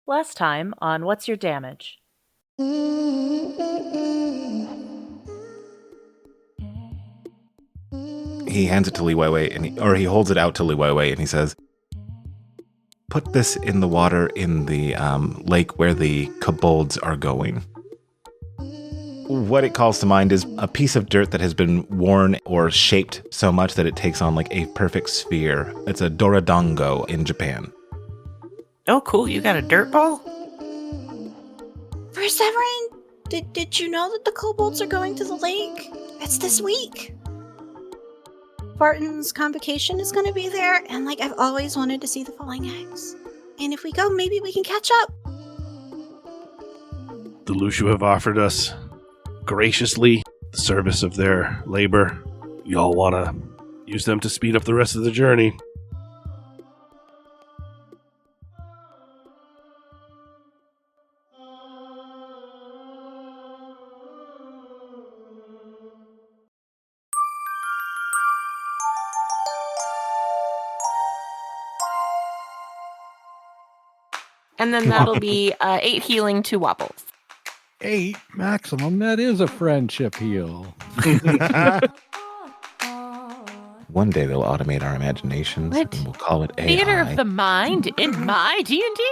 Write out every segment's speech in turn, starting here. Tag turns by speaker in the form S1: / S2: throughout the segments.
S1: Last time on What's Your Damage?
S2: He hands it to Liweiwei, or he holds it out to Liweiwei, and he says, "Put this in the water in the lake where the kobolds are going." What it calls to mind is a piece of dirt that has been worn or shaped so much that it takes on like a perfect sphere. It's a doradango in Japan.
S3: Oh, cool. You got a dirt ball?
S4: Perseverine, did you know that the kobolds are going to the lake? It's this week. Barton's convocation is going to be there, and I've always wanted to see the falling eggs. And if we go, maybe we can catch up.
S5: The Lushu have offered us graciously the service of their labor. Y'all want to use them to speed up the rest of the journey.
S3: And then that'll be 8 healing to Wobbles.
S6: 8 maximum. That is a friendship heal.
S2: One day they'll automate our imaginations,
S3: What?
S2: and we'll call it AI.
S3: Theater of the mind in my D&D?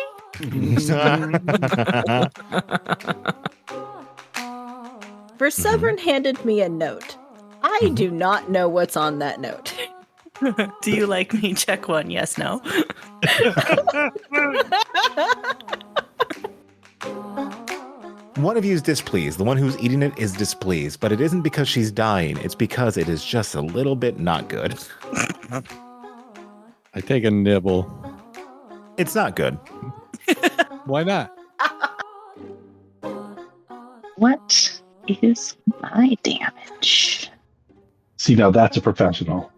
S4: Perseverine handed me a note. I do not know what's on that note.
S7: Do you like me? Check 1. Yes, no.
S2: One of you is displeased. The one who's eating it is displeased, but it isn't because she's dying. It's because it is just a little bit not good.
S6: I take a nibble.
S2: It's not good.
S6: Why not?
S8: What is my damage?
S9: See, now that's a professional.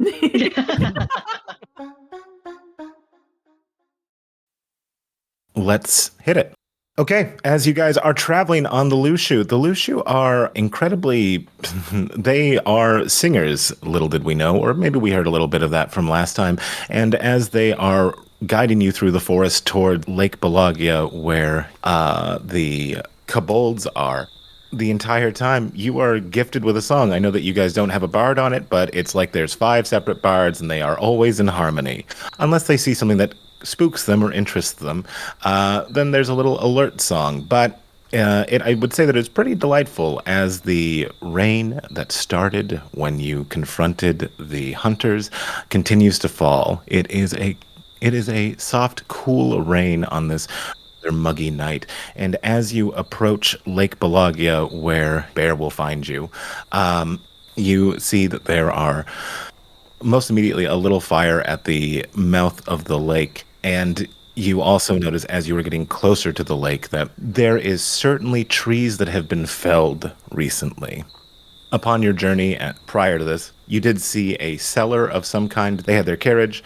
S2: Let's hit it. Okay, as you guys are traveling on the Lushu are incredibly, they are singers, little did we know, or maybe we heard a little bit of that from last time. And as they are guiding you through the forest toward Lake Balagia, where the kobolds are, the entire time you are gifted with a song. I know that you guys don't have a bard on it, but it's like there's 5 separate bards and they are always in harmony. Unless they see something that spooks them or interests them, then there's a little alert song. But I would say that it's pretty delightful as the rain that started when you confronted the hunters continues to fall. It is a soft, cool rain on this muggy night. And as you approach Lake Balagia, where Bear will find you, you see that there are most immediately a little fire at the mouth of the lake. And you also notice as you were getting closer to the lake that there is certainly trees that have been felled recently. Upon your journey prior to this, you did see a seller of some kind. They had their carriage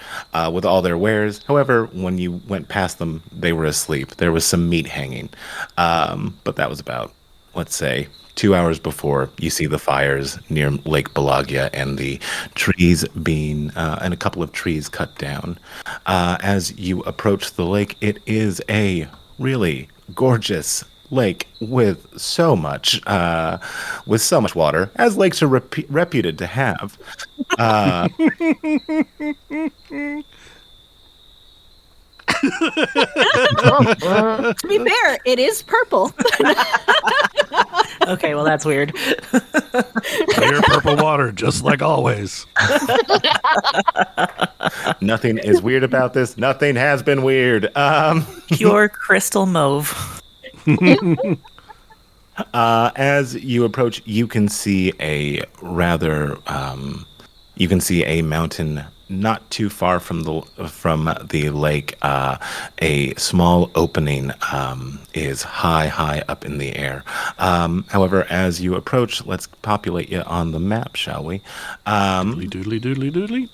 S2: with all their wares. However, when you went past them, they were asleep. There was some meat hanging. But that was about, let's say, 2 hours before you see the fires near Lake Balagia and the trees being, and a couple of trees cut down. As you approach the lake, it is a really gorgeous lake with so much water, as lakes are reputed to have.
S4: To be fair, it is purple.
S7: Okay, well, that's weird.
S5: Clear purple water, just like always.
S2: Nothing is weird about this. Nothing has been weird.
S7: Pure crystal mauve.
S2: As you approach, you can see a mountain not too far from the lake. A small opening is high up in the air. However, as you approach, let's populate you on the map, shall we?
S5: Doodly doodly doodly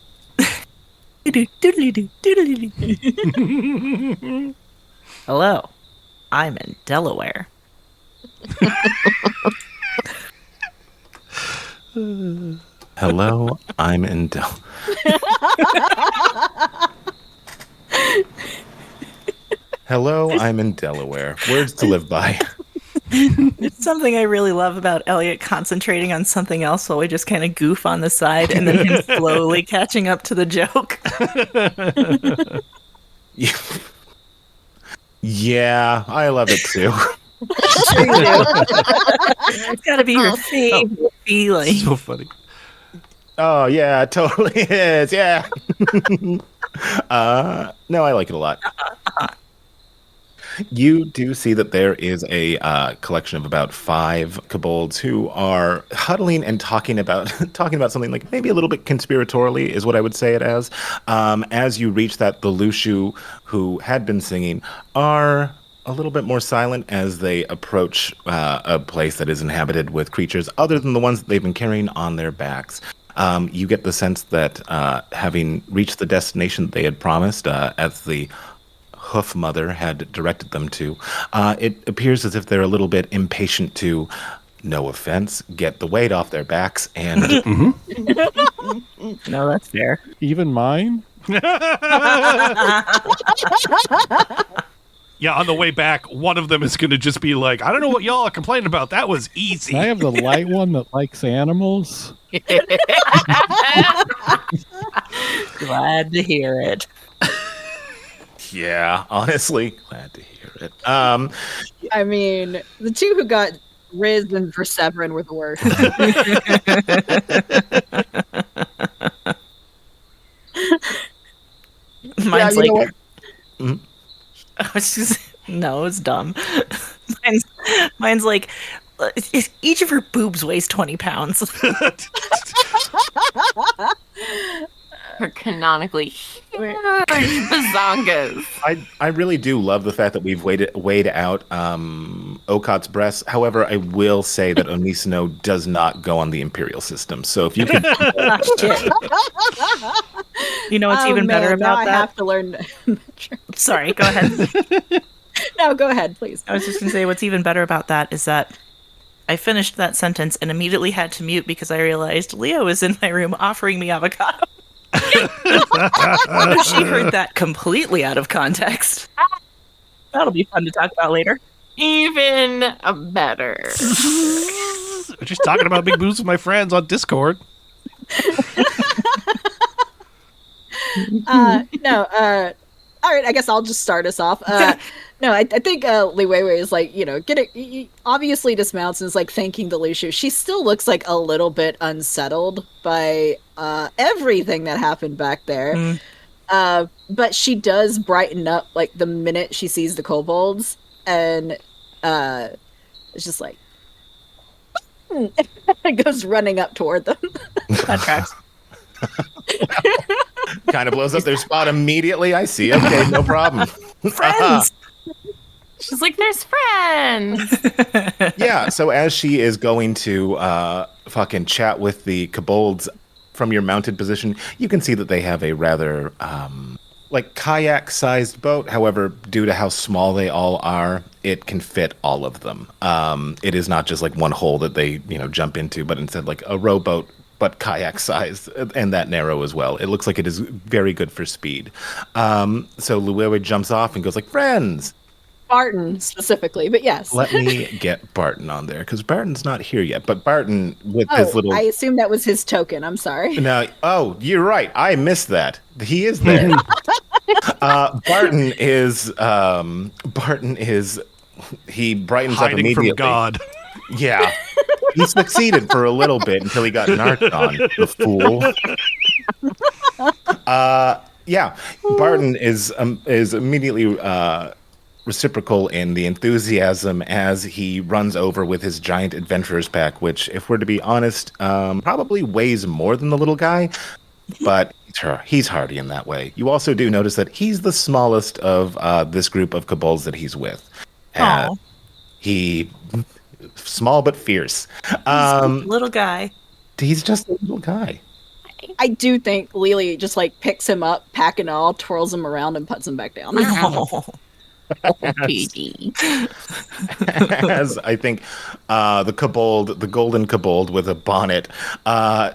S5: doodly.
S7: Hello, I'm in Delaware.
S2: Hello, I'm in Del. Hello, I'm in Delaware. Words to live by.
S7: It's something I really love about Elliot concentrating on something else while we just kind of goof on the side and then him slowly catching up to the joke.
S2: Yeah, I love it too.
S7: Sure you do. It's got to be your favorite feeling.
S5: So funny.
S2: Oh, yeah, it totally is. Yeah. No, I like it a lot. You do see that there is a collection of about 5 kobolds who are huddling and talking about something like maybe a little bit conspiratorially is what I would say it as. As you reach that, the Lushu who had been singing are a little bit more silent as they approach a place that is inhabited with creatures other than the ones that they've been carrying on their backs. You get the sense that having reached the destination that they had promised, as the Hoof Mother had directed them to, it appears as if they're a little bit impatient to, no offense, get the weight off their backs and...
S7: No, that's fair.
S6: Even mine?
S5: Yeah, on the way back, one of them is going to just be like, I don't know what y'all are complaining about. That was easy.
S6: Can I have the light one that likes animals?
S7: Glad to hear it.
S2: Yeah, honestly, glad to hear it.
S10: I mean, the two who got risen for Severin were the worst.
S7: Mine's
S10: you know
S7: like...
S2: Mhm.
S7: I was just... No, it's dumb. Mine's like... Each of her boobs weighs 20 pounds.
S3: Her canonically huge bazongas.
S2: I really do love the fact that we've weighed out Okat's breasts. However, I will say that Onisino does not go on the Imperial system. So if you could...
S7: Shit. You know what's even better about
S10: now
S7: that?
S10: I have to learn.
S7: Sorry, go ahead.
S10: No, go ahead, please.
S7: I was just going to say what's even better about that is that I finished that sentence and immediately had to mute because I realized Leo is in my room offering me avocado. She heard that completely out of context. That'll be fun to talk about later.
S3: Even better.
S5: I'm just talking about big boobs with my friends on Discord.
S10: No, all right, I guess I'll just start us off. No, I think Li Weiwei is like, he obviously dismounts and is like thanking the Lushu. She still looks like a little bit unsettled by everything that happened back there. But she does brighten up like the minute she sees the kobolds, and it's just like goes running up toward them.
S7: That tracks.
S2: kind of blows up their spot immediately. I see. Okay, no problem.
S7: Friends!
S3: She's like, there's friends.
S2: Yeah, so as she is going to fucking chat with the kobolds from your mounted position, you can see that they have a rather like kayak-sized boat. However, due to how small they all are, it can fit all of them. It is not just like one hole that they jump into, but instead like a rowboat, but kayak-sized, and that narrow as well. It looks like it is very good for speed. So Luwewe jumps off and goes like, friends!
S10: Barton specifically, but yes.
S2: Let me get Barton on there, because Barton's not here yet. But Barton, with his little...
S10: I assume that was his token. I'm sorry.
S2: No, you're right. I missed that. He is there. Barton is... He brightens up
S5: Hiding
S2: immediately.
S5: from God.
S2: Yeah. He succeeded for a little bit until he got narked on, the fool. Yeah. Barton is immediately... reciprocal in the enthusiasm as he runs over with his giant adventurer's pack, which, if we're to be honest, probably weighs more than the little guy, but he's hardy in that way. You also do notice that he's the smallest of this group of kobolds that he's with. He small but fierce.
S7: Little guy.
S2: He's just a little guy.
S10: I do think Lili just like picks him up, pack and all, twirls him around, and puts him back down.
S2: As I think the golden kobold with a bonnet,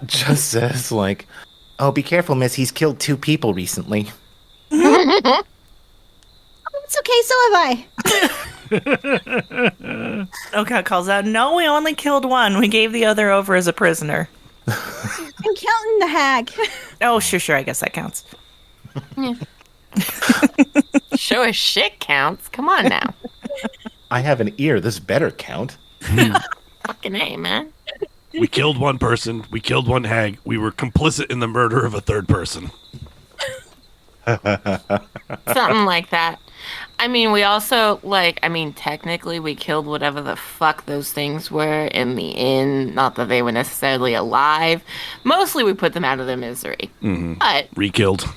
S2: just says like, "Oh, be careful, miss. He's killed 2 people recently."
S10: It's
S4: That's okay, so have I.
S7: Oka calls out, no, we only killed one. We gave the other over as a prisoner.
S4: I'm counting the hag.
S7: Oh, sure, I guess that counts.
S3: Sure as shit counts. Come on now.
S2: I have an ear. This better count.
S3: Fucking A, man.
S5: We killed one person. We killed one hag. We were complicit in the murder of a third person.
S3: Something like that. I mean, we also, technically we killed whatever the fuck those things were in the inn. Not that they were necessarily alive. Mostly we put them out of their misery.
S5: Mm-hmm.
S3: But...
S5: Re-killed.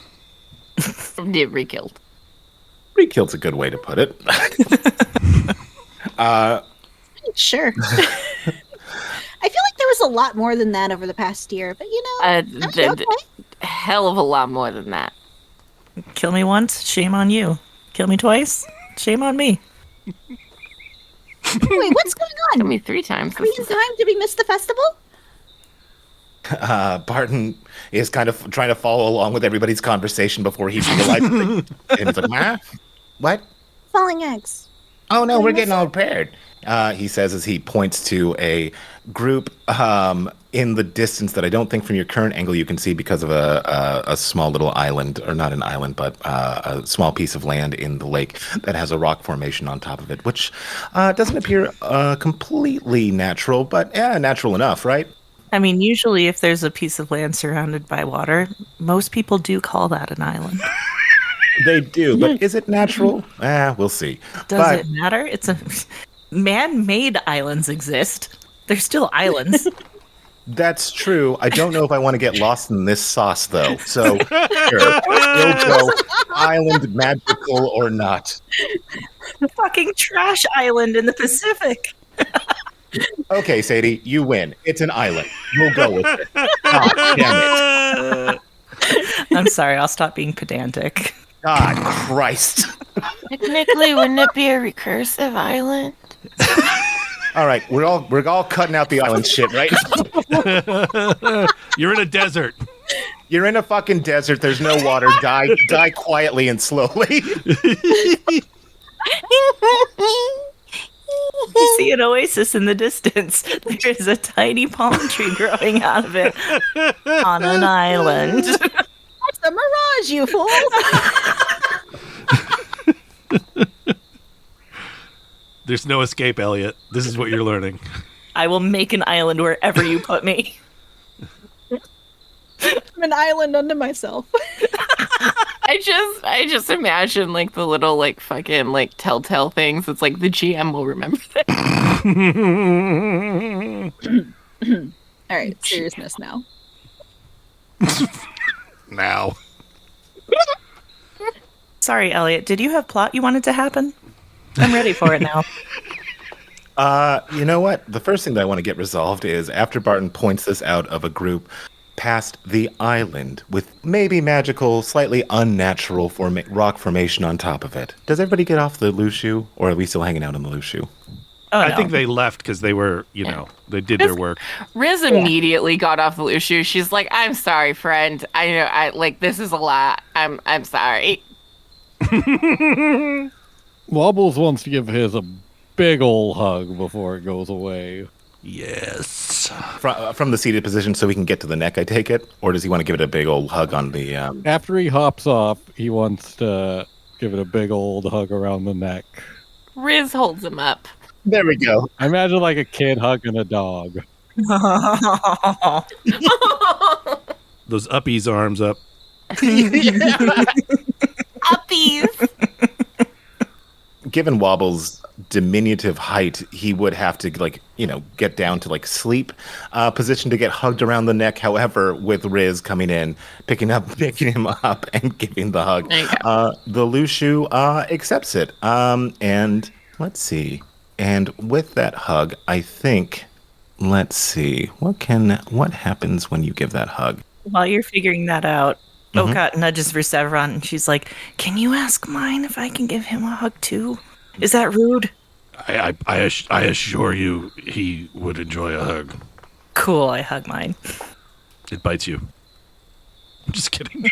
S3: Did re-killed.
S2: Re-killed's a good way to put it.
S4: Sure. I feel like there was a lot more than that over the past year, but okay.
S3: Hell of a lot more than that.
S7: Kill me once, shame on you. Kill me twice, shame on me.
S4: Wait, what's going on?
S3: Kill me 3 times.
S4: Are we in time? Did we miss the festival?
S2: Barton is kind of trying to follow along with everybody's conversation before he realizes and he's like, "Huh? What?
S4: Falling eggs.
S2: Oh no, we're getting all prepared." He says as he points to a group in the distance that I don't think from your current angle you can see because of a small little island, or not an island, but a small piece of land in the lake that has a rock formation on top of it, which doesn't appear completely natural, but natural enough, right?
S7: I mean, usually if there's a piece of land surrounded by water, most people do call that an island.
S2: They do, but is it natural? We'll see.
S7: Does it matter? It's a man-made islands exist. They're still islands.
S2: That's true. I don't know if I want to get lost in this sauce, though. So, sure, we'll go island magical or not.
S7: Fucking trash island in the Pacific.
S2: Okay, Sadie, you win. It's an island. We'll go with it. God damn it.
S7: I'm sorry, I'll stop being pedantic.
S2: God Christ.
S3: Technically, wouldn't it be a recursive island?
S2: All right, we're all cutting out the island shit, right?
S5: You're in a desert.
S2: You're in a fucking desert. There's no water. Die quietly and slowly.
S7: You see an oasis in the distance. There is a tiny palm tree growing out of it on an island.
S10: That's a mirage, you fool!
S5: There's no escape, Elliot. This is what you're learning.
S7: I will make an island wherever you put me.
S10: I'm an island unto myself.
S3: I just imagine like the little like fucking like telltale things. It's like the GM will remember that.
S10: All right, seriousness now.
S5: Now.
S7: Sorry, Elliot. Did you have plot you wanted to happen? I'm ready for it now.
S2: You know what? The first thing that I want to get resolved is after Barton points this out of a group past the island with maybe magical, slightly unnatural rock formation on top of it. Does everybody get off the Lushu, or are we still hanging out on the Lushu?
S7: Oh,
S5: I
S7: no.
S5: think they left because they were, they did their work.
S3: Riz immediately got off the issue. She's like, "I'm sorry, friend. I know, this is a lot. I'm sorry."
S6: Wobbles wants to give his a big ol' hug before it goes away.
S5: Yes.
S2: From the seated position so we can get to the neck, I take it? Or does he want to give it a big old hug on the...
S6: After he hops off, he wants to give it a big old hug around the neck.
S3: Riz holds him up.
S2: There we go.
S6: I imagine like a kid hugging a dog.
S5: Those uppies arms up.
S3: Uppies.
S2: Given Wobble's diminutive height, he would have to get down to sleep position to get hugged around the neck. However, with Riz coming in, picking him up and giving the hug, the Lushu accepts it. And let's see. And with that hug, I think, let's see, what happens when you give that hug?
S7: While you're figuring that out, Okat nudges Versevron and she's like, "Can you ask mine if I can give him a hug too? Is that rude?"
S5: I assure you he would enjoy a hug.
S7: Cool, I hug mine.
S5: It bites you. I'm just kidding.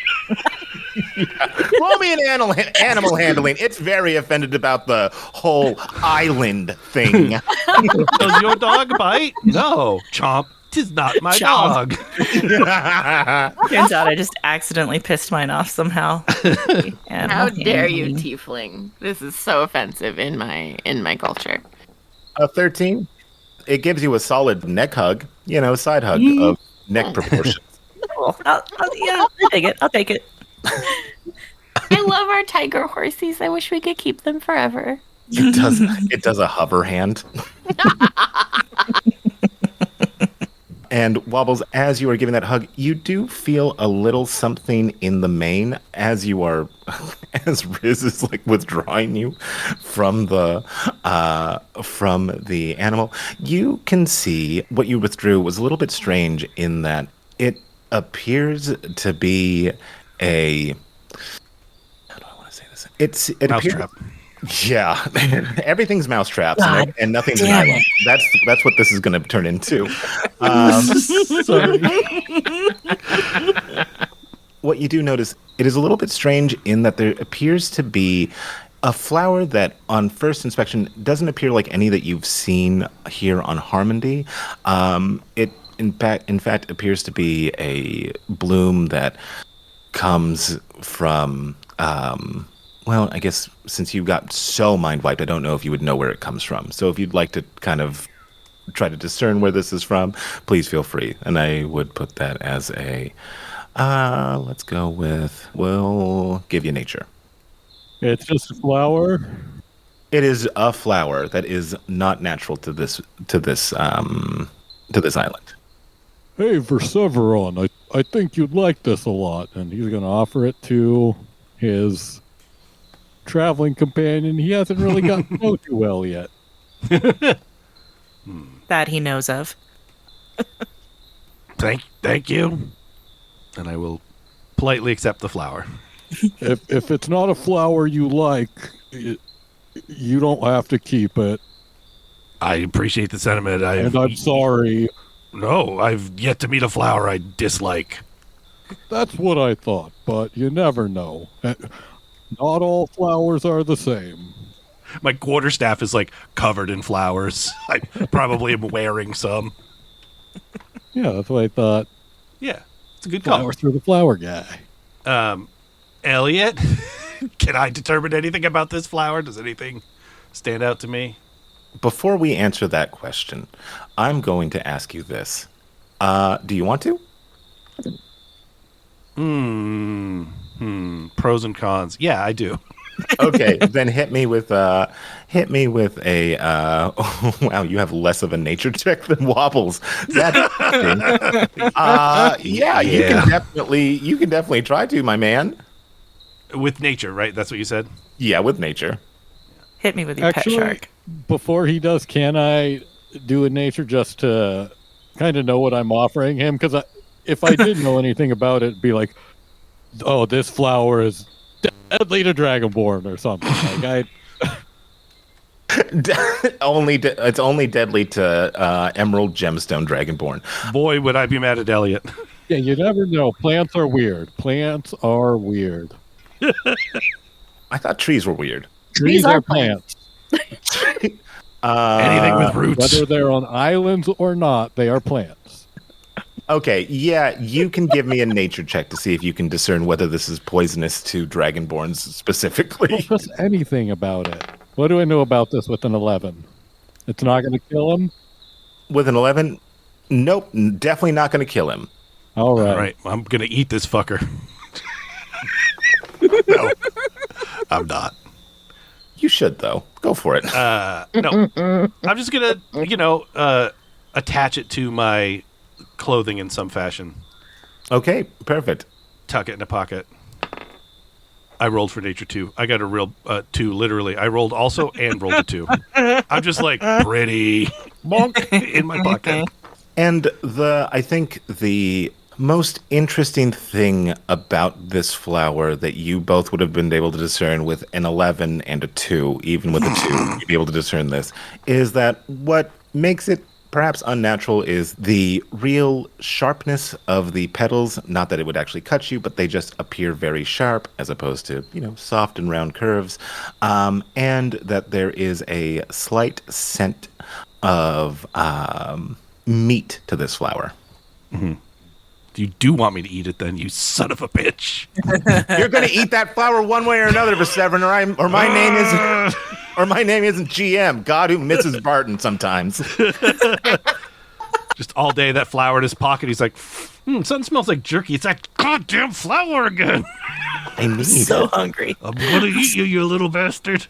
S2: Roll me an animal handling. It's very offended about the whole island thing.
S5: Does your dog bite? No. Chomp. 'Tis not my
S7: Chomp.
S5: dog.
S7: Turns out I just accidentally pissed mine off somehow.
S3: How dare you, tiefling? This is so offensive in my culture.
S2: A 13. It gives you a solid neck hug. Side hug of neck proportions.
S7: Cool. I'll take it. I'll take it.
S3: I love our tiger horsies. I wish we could keep them forever.
S2: It does a hover hand. And Wobbles, as you are giving that hug, you do feel a little something in the mane as Riz is like withdrawing you from the animal. You can see what you withdrew was a little bit strange in that it appears to be a. How do I want to say this? It appears.
S5: Mousetrap.
S2: Yeah, everything's mousetraps and nothing's an island. That's what this is going to turn into.
S6: Sorry.
S2: What you do notice, it is a little bit strange in that there appears to be a flower that, on first inspection, doesn't appear like any that you've seen here on Harmony. It in fact appears to be a bloom that comes from. Well, I guess since you got so mind wiped, I don't know if you would know where it comes from. So if you'd like to kind of try to discern where this is from, please feel free. And I would put that as a, let's go with, we'll give you nature.
S6: It's just a flower.
S2: It is a flower that is not natural to this island.
S6: Hey, Verseveron, I think you'd like this a lot. And he's going to offer it to his traveling companion he hasn't really gotten to know too well yet.
S7: That he knows of.
S5: Thank you. And I will politely accept the flower.
S6: If it's not a flower you like, you don't have to keep it.
S5: I appreciate the sentiment.
S6: And I'm sorry.
S5: No, I've yet to meet a flower I dislike.
S6: That's what I thought, but you never know. Not all flowers are the same.
S5: My quarterstaff is like covered in flowers. I probably am wearing some.
S6: Yeah, that's what I thought.
S5: Yeah, it's a good call.
S6: Flowers for the flower guy.
S5: Elliot, can I determine anything about this flower? Does anything stand out to me?
S2: Before we answer that question, I'm going to ask you this. Do you want to?
S5: Pros and cons. Yeah, I do.
S2: Okay, then hit me with a wow, you have less of a nature check than Wobbles. That's yeah, you can definitely try to, my man.
S5: With nature, right? That's what you said?
S2: Yeah, with nature.
S7: Hit me with your pet shark.
S6: Before he does, can I do a nature just to kind of know what I'm offering him? Because if I didn't know anything about it, it'd be like, oh, this flower is deadly to Dragonborn or something. Like
S2: It's only deadly to Emerald Gemstone Dragonborn.
S5: Boy, would I be mad at Elliot.
S6: Yeah, you never know. Plants are weird. Plants are weird.
S2: I thought trees were weird.
S6: Trees are plants.
S5: Anything with roots.
S6: Whether they're on islands or not, they are plants.
S2: Okay, yeah, you can give me a nature check to see if you can discern whether this is poisonous to Dragonborns specifically.
S6: Well, just anything about it. What do I know about this with an 11? It's not going to kill him?
S2: With an 11? Nope, definitely not going to kill him.
S6: All right.
S5: All right, I'm going to eat this fucker. No, I'm not.
S2: You should, though. Go for it.
S5: No, I'm just going to, attach it to my clothing in some fashion.
S2: Okay, perfect.
S5: Tuck it in a pocket. I rolled for nature 2. I got a real 2, literally. I rolled also and rolled a 2. I'm just like, pretty bonk in my pocket.
S2: And I think the most interesting thing about this flower that you both would have been able to discern with an 11 and a 2, even with a 2, you'd be able to discern this, is that what makes it perhaps unnatural is the real sharpness of the petals. Not that it would actually cut you, but they just appear very sharp as opposed to, soft and round curves. And that there is a slight scent of meat to this flower.
S5: Mm-hmm. You do want me to eat it then, you son of a bitch.
S2: You're going to eat that flower one way or another, Severin, or my name isn't GM, God who misses Barton sometimes.
S5: Just all day, that flower in his pocket, he's like, something smells like jerky. It's that goddamn flower again.
S7: I'm so hungry.
S5: I'm going to eat you, you little bastard.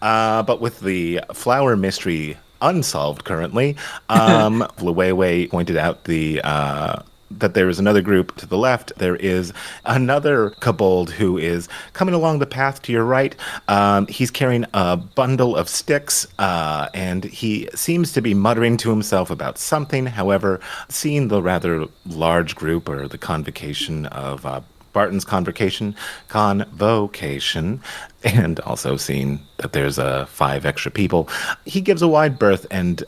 S2: But with the flower mystery unsolved currently, Luwewe pointed out that there is another group to the left. There is another kobold who is coming along the path to your right. He's carrying a bundle of sticks, and he seems to be muttering to himself about something. However, seeing the rather large group, or the convocation of Barton's convocation, and also seeing that there's 5 extra people, he gives a wide berth and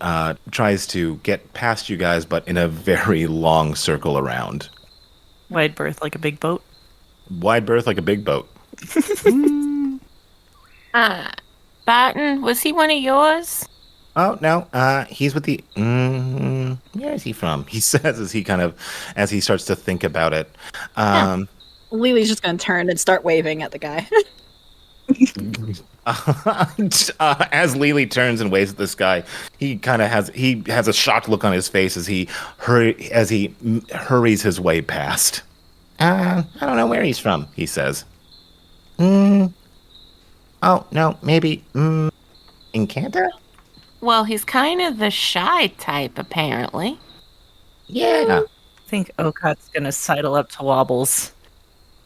S2: tries to get past you guys, but in a very long circle around.
S7: Wide berth like a big boat?
S2: Wide berth like a big boat.
S3: Barton, was he one of yours?
S2: Oh, no, he's with the... where is he from? He says as he starts to think about it.
S10: Lili's just going to turn and start waving at the guy.
S2: As Lili turns and waves at this guy, he has a shocked look on his face as he hurries his way past. I don't know where he's from, he says. Oh, no, maybe Encanto?
S3: Well, he's kind of the shy type, apparently.
S2: Yeah.
S7: I think Okat's gonna sidle up to Wobbles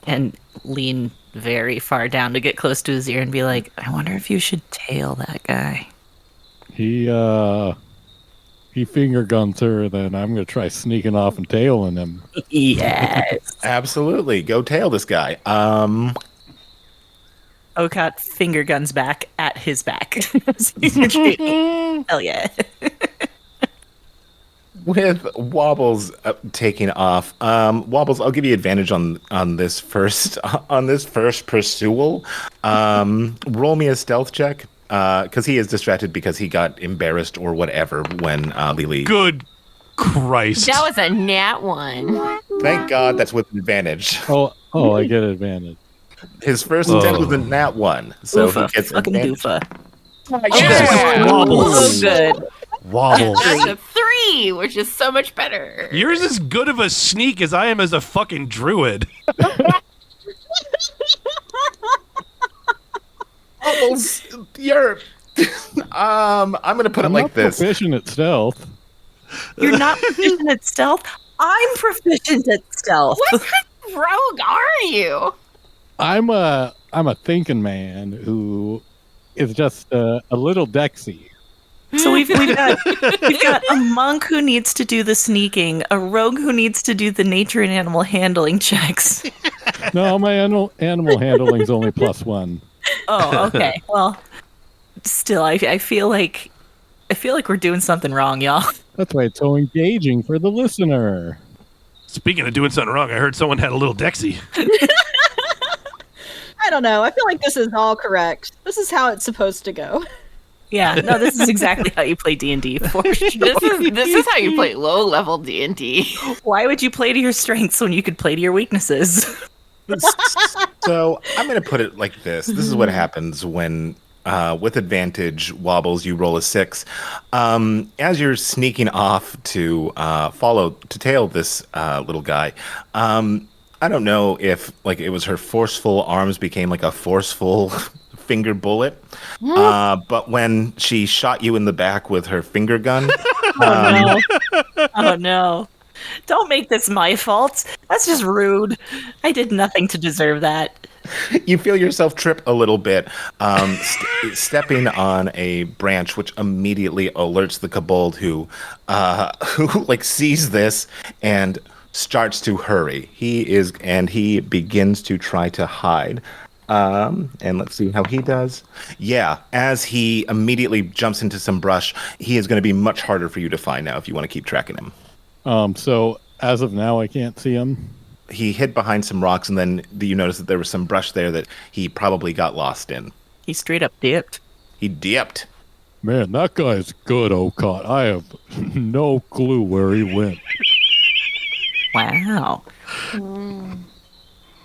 S7: and lean very far down to get close to his ear and be like, I wonder if you should tail that guy.
S6: He finger guns her, then I'm gonna try sneaking off and tailing him.
S7: Yes.
S2: Absolutely. Go tail this guy.
S7: Okat finger guns back at his back. Hell yeah.
S2: With Wobbles taking off, Wobbles, I'll give you advantage on this first pursual. Roll me a stealth check, because he is distracted because he got embarrassed or whatever when Lili.
S5: Good Christ!
S3: That was a nat 1.
S2: Thank God that's with advantage.
S6: Oh, I get advantage.
S2: His first attempt was a nat 1, so
S7: Oofa,
S2: he gets
S7: fucking
S2: advantage.
S7: doofa.
S3: Yeah.
S5: Wobbles.
S7: So good.
S5: Wobbles.
S3: That's a 3, which is so much better.
S5: You're as good of a sneak as I am as a fucking druid.
S2: Wobbles, you're... I'm gonna put it like this.
S6: Proficient at stealth.
S7: You're not proficient at stealth? I'm proficient at stealth.
S3: What kind of rogue are you?
S6: I'm a thinking man who is just a little dexy.
S7: So we've got a monk who needs to do the sneaking, a rogue who needs to do the nature and animal handling checks.
S6: No, my animal handling's only +1.
S7: Oh, okay. Well, still, I feel like we're doing something wrong, y'all.
S6: That's why it's so engaging for the listener.
S5: Speaking of doing something wrong, I heard someone had a little Dexy.
S10: I don't know. I feel like this is all correct. This is how it's supposed to go.
S7: Yeah, no, this is exactly how you play D&D for sure.
S3: This is how you play low level D&D.
S7: Why would you play to your strengths when you could play to your weaknesses?
S2: So I'm going to put it like this. This is what happens when, with advantage, Wobbles, you roll a 6. As you're sneaking off to tail this little guy, I don't know if it was her forceful arms became like a forceful finger bullet, but when she shot you in the back with her finger gun,
S7: Oh no. Don't make this my fault. That's just rude. I did nothing to deserve that.
S2: you feel yourself trip a little bit, stepping on a branch, which immediately alerts the kobold who sees this and starts to hurry. He begins to try to hide. And let's see how he does. Yeah, as he immediately jumps into some brush, he is going to be much harder for you to find now if you want to keep tracking him.
S6: So as of now, I can't see him.
S2: He hid behind some rocks, and then you notice that there was some brush there that he probably got lost in.
S7: He straight up dipped.
S2: He dipped.
S6: Man, that guy's good, Okot. I have no clue where he went.
S7: Wow.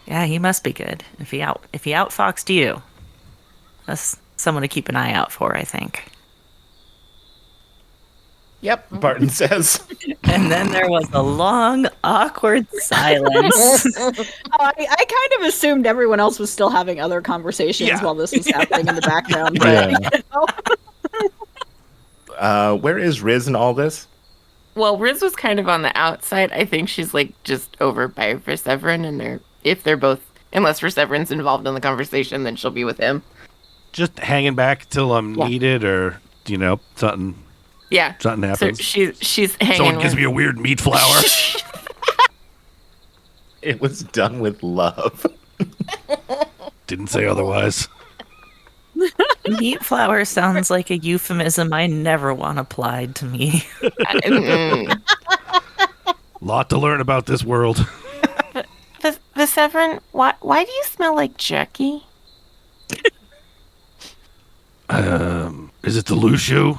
S7: Yeah, he must be good. If he outfoxed you, that's someone to keep an eye out for, I think.
S2: Yep, Barton says.
S7: And then there was a long, awkward silence.
S10: I kind of assumed everyone else was still having other conversations while this was happening in the background. But,
S2: where is Riz in all this?
S3: Well, Riz was kind of on the outside. I think she's like just over by Perseverin, and unless Perseverin's involved in the conversation, then she'll be with him.
S5: Just hanging back till I'm needed, or something.
S3: Yeah.
S5: Something happens.
S3: So she's hanging.
S5: Someone gives me a weird meat flower.
S2: It was done with love.
S5: Didn't say otherwise.
S7: Meat flower sounds like a euphemism I never want applied to me.
S5: Lot to learn about this world.
S3: Perseverin, why do you smell like jerky?
S5: Is it the Lushu?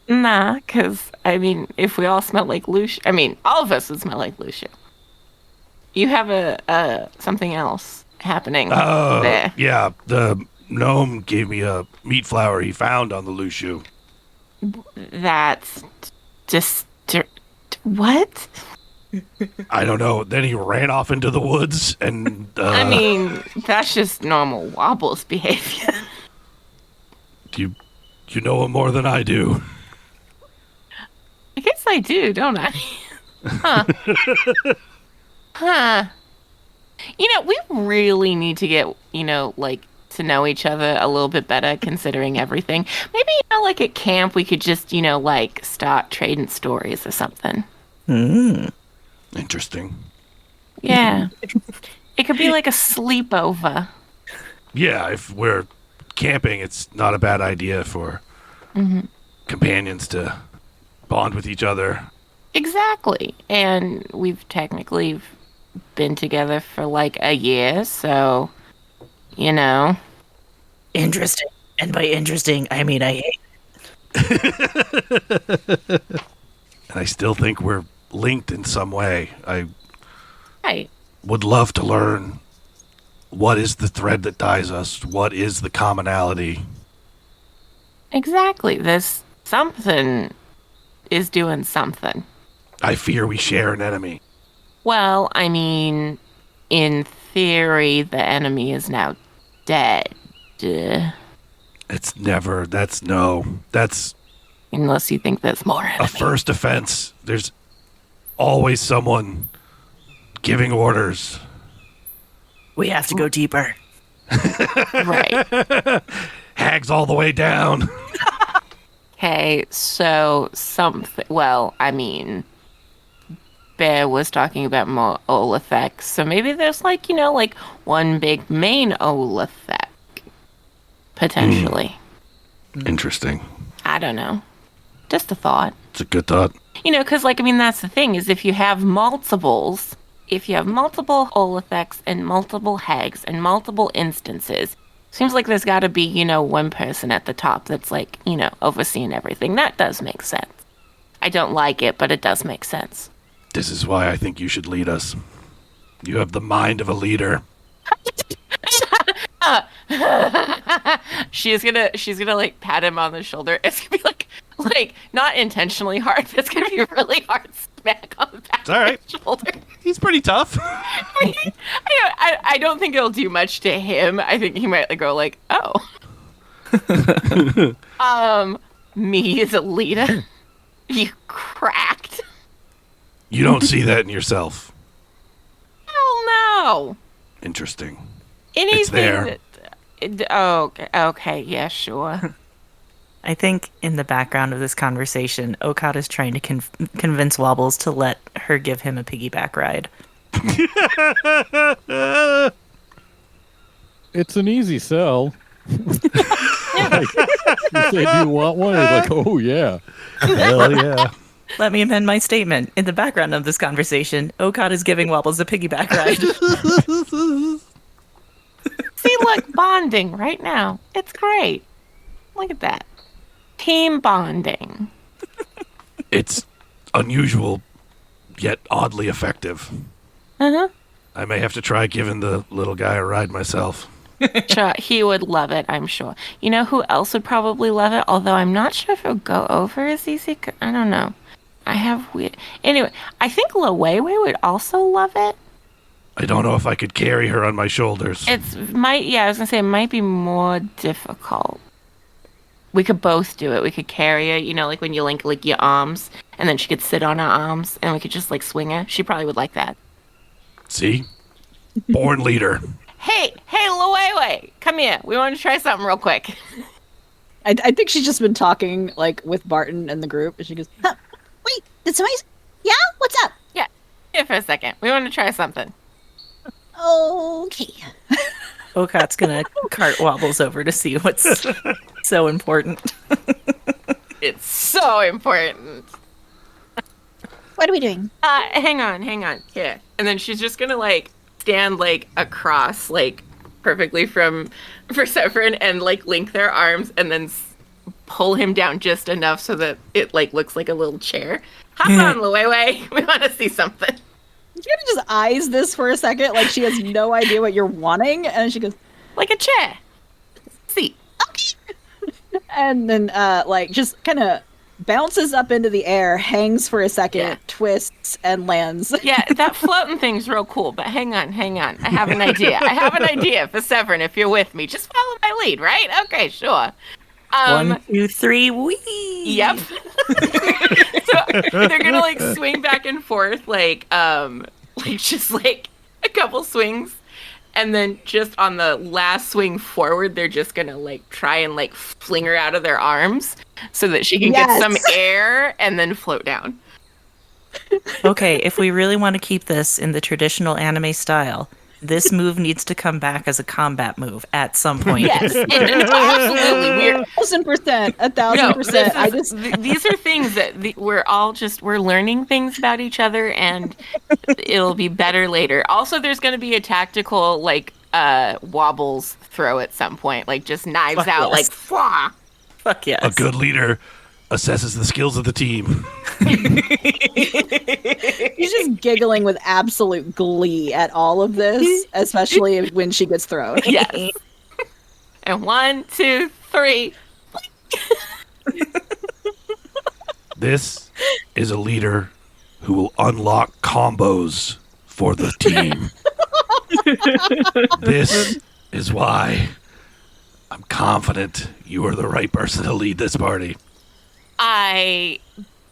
S3: Nah, because, if we all smell like Lushu, all of us would smell like Lushu. You have something else happening there.
S5: Yeah, the gnome gave me a meat flower he found on the Lushu.
S3: That's just... What?
S5: I don't know. Then he ran off into the woods, and...
S3: that's just normal Wobbles behavior.
S5: You know him more than I do.
S3: I guess I do, don't I? Huh. We really need to get, to know each other a little bit better, considering everything. Maybe, at camp, we could just, start trading stories or something.
S5: Interesting.
S3: Yeah. It could be like a sleepover.
S5: Yeah, if we're camping, it's not a bad idea for companions to bond with each other.
S3: Exactly. And we've technically been together for a year, so,
S7: Interesting. And by interesting, I mean I hate
S5: And I still think we're linked in some way. I would love to learn what is the thread that ties us, what is the commonality.
S3: Exactly. There's something is doing something.
S5: I fear we share an enemy.
S3: Well, in theory, the enemy is now dead.
S5: That's
S3: Unless you think there's more enemy.
S5: a first offense. There's always someone giving orders.
S7: We have to go deeper.
S3: Right.
S5: Hags all the way down.
S3: Okay, so Bear was talking about more Olithek, so maybe there's one big main Olithek. Potentially.
S5: Interesting.
S3: I don't know. Just a thought.
S5: It's a good thought.
S3: Because, that's the thing, is if you have multiple Olitheks and multiple Hags and multiple instances, seems like there's got to be, one person at the top that's, overseeing everything. That does make sense. I don't like it, but it does make sense.
S5: This is why I think you should lead us. You have the mind of a leader.
S3: She's gonna pat him on the shoulder. It's gonna be like not intentionally hard, but it's gonna be a really hard smack on the back
S5: It's all right.
S3: of the shoulder.
S5: He's pretty tough.
S3: I don't think it'll do much to him. I think he might go oh. Me as a leader. You cracked.
S5: You don't see that in yourself.
S3: Hell no.
S5: Interesting.
S3: Anything
S5: It's there.
S3: Okay, yeah, sure.
S7: I think in the background of this conversation, Okot is trying to convince Wobbles to let her give him a piggyback ride.
S6: it's an easy sell. Like, you say, do you want one? You're like, oh, yeah.
S5: Hell yeah.
S7: Let me amend my statement. In the background of this conversation, Okad is giving Wobbles a piggyback ride.
S3: See, look, bonding right now. It's great. Look at that. Team bonding.
S5: It's unusual, yet oddly effective.
S3: Uh-huh.
S5: I may have to try giving the little guy a ride myself.
S3: Sure, he would love it, I'm sure. You know who else would probably love it? Although I'm not sure if it would go over as easy. I don't know. I have weird... Anyway, I think Liwei would also love it.
S5: I don't know if I could carry her on my shoulders.
S3: I was gonna say it might be more difficult. We could both do it. We could carry her, like when you link like your arms, and then she could sit on our arms, and we could just like swing her. She probably would like that.
S5: See? Born leader.
S3: Hey, Liwei, come here. We want to try something real quick.
S10: I think she's just been talking like with Barton and the group, and she goes,
S4: Huh, wait, did somebody... Yeah? What's up?
S3: Yeah, here for a second. We want to try something.
S4: Okay.
S7: Okat's gonna cart Wobbles over to see what's so important.
S3: It's so important.
S4: What are we doing?
S3: Hang on. Here. And then she's just gonna like stand like across like perfectly for Severin and like link their arms and then pull him down just enough so that it like looks like a little chair. Hop on, Liwei. We want to see something.
S10: she kind of just eyes this for a second, like she has no idea what you're wanting, and she goes,
S3: like a chair. Seat.
S4: Okay.
S10: and then like just kind of bounces up into the air, hangs for a second, twists, and lands.
S3: Yeah, that floating thing's real cool, but hang on. I have an idea for Severin, if you're with me. Just follow my lead, right? Okay, sure.
S7: 1, 2, 3, wee!
S3: Yep. So they're gonna like swing back and forth, like just like a couple swings. And then just on the last swing forward, they're just gonna like try and like fling her out of their arms so that she can get some air and then float down.
S7: Okay, if we really want to keep this in the traditional anime style, this move needs to come back as a combat move at some point.
S3: Yes, absolutely.
S10: 1,000%, 1,000%.
S3: These are things that we're learning things about each other, and it'll be better later. Also, there's going to be a tactical like Wobbles throw at some point, like just knives out, like fwah.
S7: Fuck yes.
S5: A good leader assesses the skills of the team.
S10: He's just giggling with absolute glee at all of this, especially when she gets thrown.
S3: Yes. And 1, 2, 3.
S5: This is a leader who will unlock combos for the team. This is why I'm confident you are the right person to lead this party.
S3: I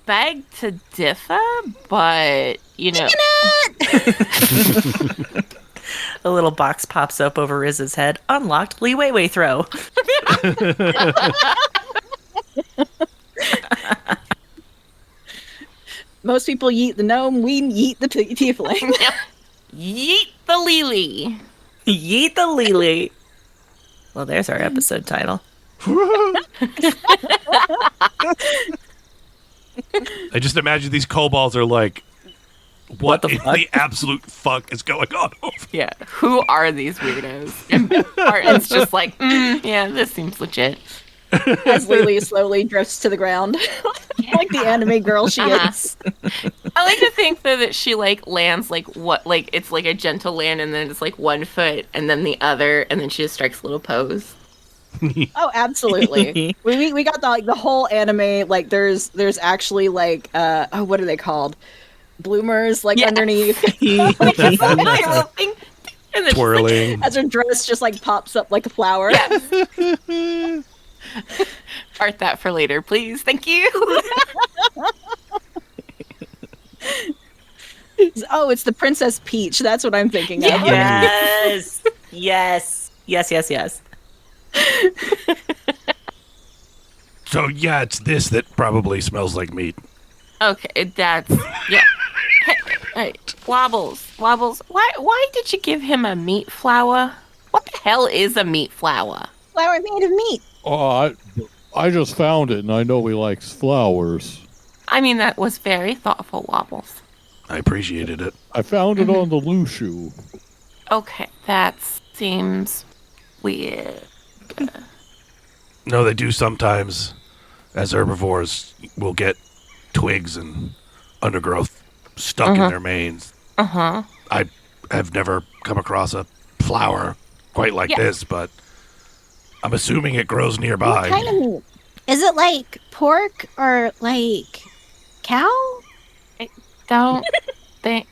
S3: beg to differ, but
S7: A little box pops up over Riz's head. Unlocked Li Weiwei throw.
S10: Most people yeet the gnome, we yeet the tiefling.
S3: Yeet the Lili.
S7: Yeet the Lili. Well, there's our episode title.
S5: I just imagine these kobolds are like, what
S7: the
S5: in
S7: fuck?
S5: the absolute fuck is going on over
S3: Yeah, who are these weirdos? And Barton's just like, yeah, this seems legit.
S10: As Lili slowly drifts to the ground. Like the anime girl she is.
S3: I like to think though that she like lands like it's like a gentle land, and then it's like one foot and then the other, and then she just strikes a little pose.
S10: Oh, absolutely. we got the whole anime. Like there's actually like what are they called? Bloomers underneath.
S3: And then
S5: twirling.
S10: As her dress just like pops up like a flower.
S3: Yes. Art that for later, please. Thank you.
S10: Oh, it's the Princess Peach. That's what I'm thinking of.
S7: Yes. Yes.
S5: So yeah, it's this that probably smells like meat.
S3: Okay, that's Hey, Wobbles. Why did you give him a meat flower? What the hell is a meat flower?
S4: Flower made of meat.
S6: Oh, I just found it, and I know he likes flowers.
S3: I mean, that was very thoughtful, Wobbles.
S5: I appreciated it.
S6: I found it on the Lushu.
S3: Okay, that seems weird.
S5: No, they do sometimes, as herbivores, will get twigs and undergrowth stuck in their manes.
S3: Uh-huh.
S5: I have never come across a flower quite like this, but I'm assuming it grows nearby.
S4: What kind of meat? Is it like pork or like cow?
S3: I don't think...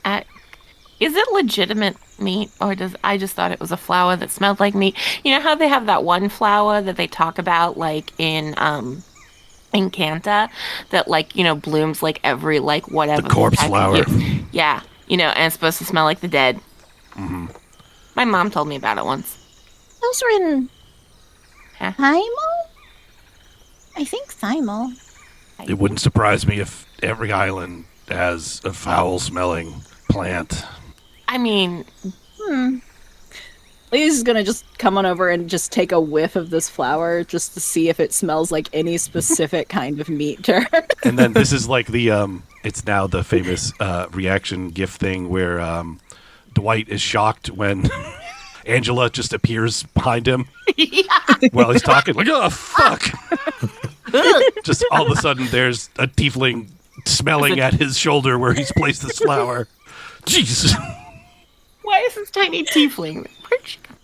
S3: is it legitimate meat, or I just thought it was a flower that smelled like meat? You know how they have that one flower that they talk about, like, in Kanta, that, like, you know, blooms, like, every, like, whatever.
S5: The corpse flower.
S3: Yeah, you know, and it's supposed to smell like the dead.
S5: Mm-hmm.
S3: My mom told me about it once.
S4: Those were in Thymo? I think Thymo.
S5: It wouldn't surprise me if every island has a foul-smelling plant.
S3: I mean...
S10: Lily's is gonna just come on over and just take a whiff of this flower just to see if it smells like any specific kind of meat to her.
S5: And then this is like the, it's now the famous reaction GIF thing where Dwight is shocked when Angela just appears behind him while he's talking. Like, oh, fuck! Just all of a sudden there's a tiefling smelling at his shoulder where he's placed this flower. Jesus!
S3: Why is this tiny tiefling? Where'd she come?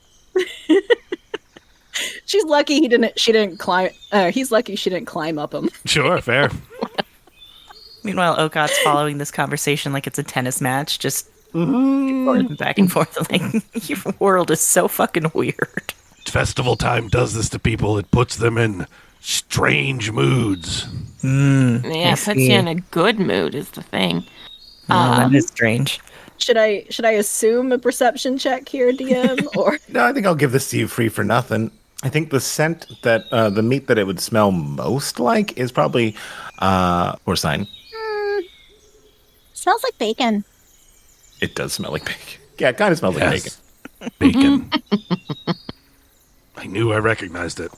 S10: She's lucky she didn't climb. He's lucky she didn't climb up him.
S5: Sure, fair.
S7: Meanwhile, Okat's following this conversation like it's a tennis match, just back and forth. Like, your world is so fucking weird.
S5: Festival time does this to people. It puts them in strange moods.
S3: Yeah, it puts you in a good mood is the thing.
S7: That is strange.
S10: Should I assume a perception check here, DM? Or
S2: No, I think I'll give this to you free for nothing. I think the scent that the meat that it would smell most like is probably porcine.
S4: Smells like bacon.
S2: It does smell like bacon. Yeah, it kind of smells like bacon.
S5: Bacon. I knew I recognized it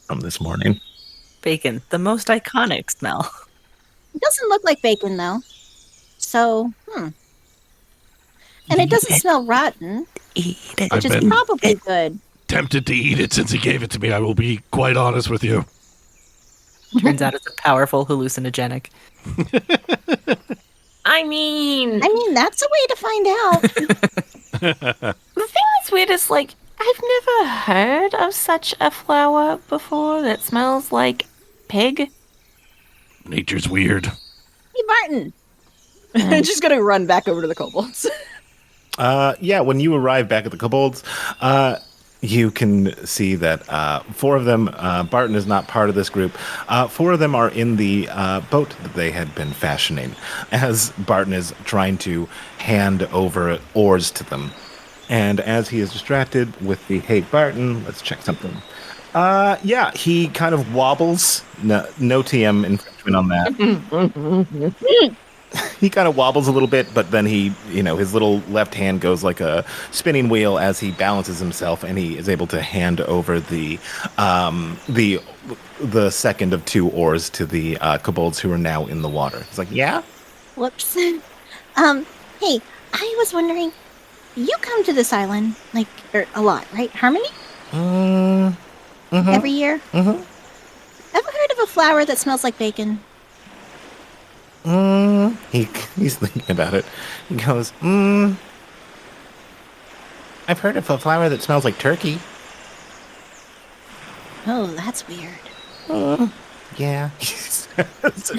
S2: from this morning.
S7: Bacon, the most iconic smell.
S4: It doesn't look like bacon though. So, And it doesn't smell rotten,
S7: Eat it.
S4: which is probably good.
S5: Tempted to eat it since he gave it to me. I will be quite honest with you.
S7: Turns out it's a powerful hallucinogenic.
S3: I mean,
S4: that's a way to find out.
S3: The thing that's weird is, like, I've never heard of such a flower before that smells like pig.
S5: Nature's weird.
S4: Hey, Martin.
S10: She's gonna run back over to the kobolds.
S2: Yeah, when you arrive back at the kobolds, you can see that 4 of them, Barton is not part of this group, 4 of them are in the boat that they had been fashioning, as Barton is trying to hand over oars to them. And as he is distracted with the, hey, Barton, let's check something. Yeah, he kind of wobbles. No TM infringement on that. He kind of wobbles a little bit, but then he, his little left hand goes like a spinning wheel as he balances himself, and he is able to hand over the second of 2 oars to the kobolds who are now in the water. He's like, yeah?
S4: Whoops. Hey, I was wondering, you come to this island, a lot, right? Harmony? Every year? Ever heard of a flower that smells like bacon?
S2: He's thinking about it. He goes, I've heard of a flower that smells like turkey.
S4: Oh, that's weird.
S2: Yeah.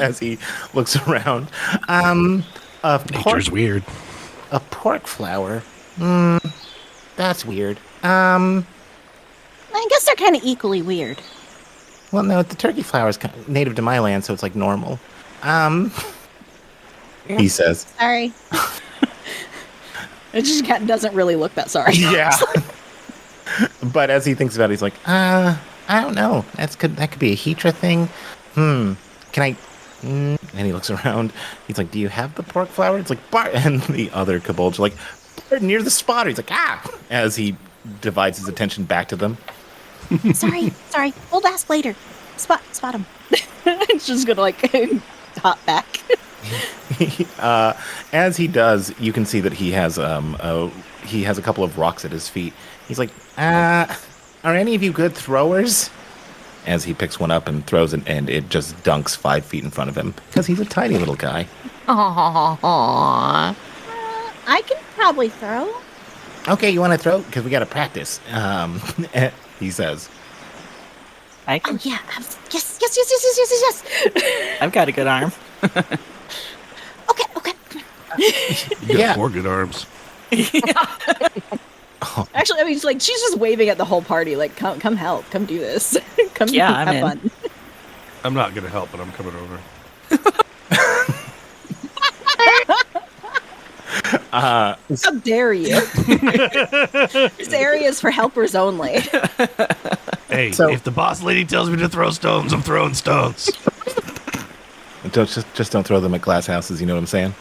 S2: As he looks around.
S5: Nature's weird.
S2: A pork flower? That's weird. I
S4: guess they're kind of equally weird.
S2: Well, no, the turkey flower is native to my land, so it's like normal. He says.
S4: Sorry.
S10: It just doesn't really look that sorry.
S2: Yeah. But as he thinks about it, he's like, I don't know. That could be a Hetra thing. Can I? And he looks around. He's like, do you have the pork flower? It's like, Bart. And the other kobolds are like, Bart, near the spotter. He's like, As he divides his attention back to them.
S4: Sorry. We'll ask later. Spot him.
S10: It's just gonna like hop back.
S2: As he does, you can see that he has a couple of rocks at his feet. He's like, are any of you good throwers? As he picks one up and throws it, and it just dunks 5 feet in front of him because he's a tiny little guy.
S3: Aww.
S4: I can probably throw.
S2: Okay, you want to throw? Because we got to practice. He says.
S7: I can.
S4: Oh yeah. Yes.
S7: I've got a good arm.
S4: Okay.
S5: You got 4 good arms.
S10: Actually, I mean, she's just waving at the whole party, like, come help, come do this, come
S7: I'm
S10: have
S7: in.
S10: fun.
S5: I'm not gonna help, but I'm coming over.
S10: How dare you? This area is for helpers only.
S5: Hey,
S2: So-
S5: if the boss lady tells me to throw stones, I'm throwing stones.
S2: Just don't throw them at glass houses. You know what I'm saying?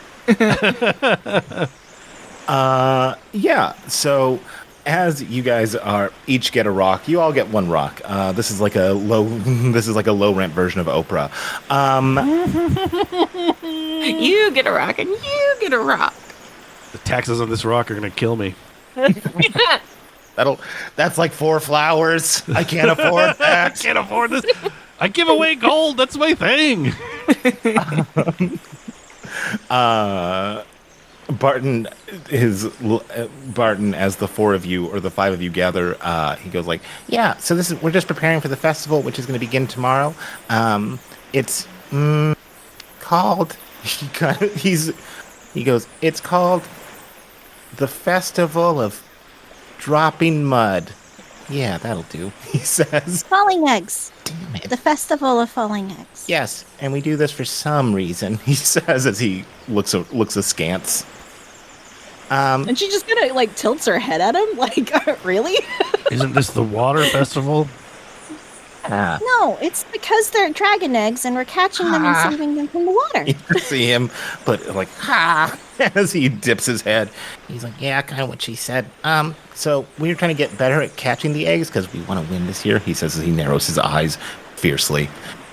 S2: Yeah. So as you guys are each get a rock, you all get 1 rock. This is like a low rent version of Oprah.
S3: You get a rock and you get a rock.
S5: The taxes on this rock are gonna kill me.
S2: That's like 4 flowers. I can't afford
S5: I
S2: that.
S5: can't afford this. I give away gold. That's my thing.
S2: Barton, as the 4 of you or the 5 of you gather, he goes like, "Yeah, so we're just preparing for the festival, which is going to begin tomorrow. It's called." He goes, "It's called the Festival of Dropping Mud." Yeah, that'll do. He says,
S4: Falling eggs.
S2: "Damn it."
S4: The festival of falling eggs.
S2: Yes, and we do this for some reason, he says as he looks askance.
S10: And she just kind of like tilts her head at him, like, really?
S5: Isn't this the water festival?
S4: No, it's because they're dragon eggs and we're catching them and saving them from the water.
S2: You can see him, but like, as he dips his head. He's like, "Yeah, kind of what she said. So we're trying to get better at catching the eggs because we want to win this year," he says as he narrows his eyes fiercely.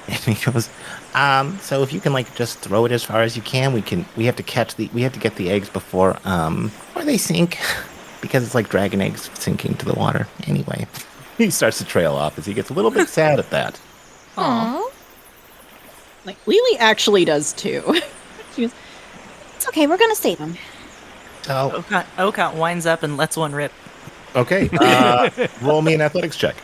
S2: And he goes, so if you can like just throw it as far as you can, we have to get the eggs before they sink because it's like dragon eggs sinking to the water. Anyway, he starts to trail off as he gets a little bit sad at that.
S4: Aww.
S10: Like, Lili actually does too. She goes,
S4: It's okay, we're gonna save them.
S2: So,
S7: Okot winds up and lets one rip.
S2: okay, roll me an athletics check.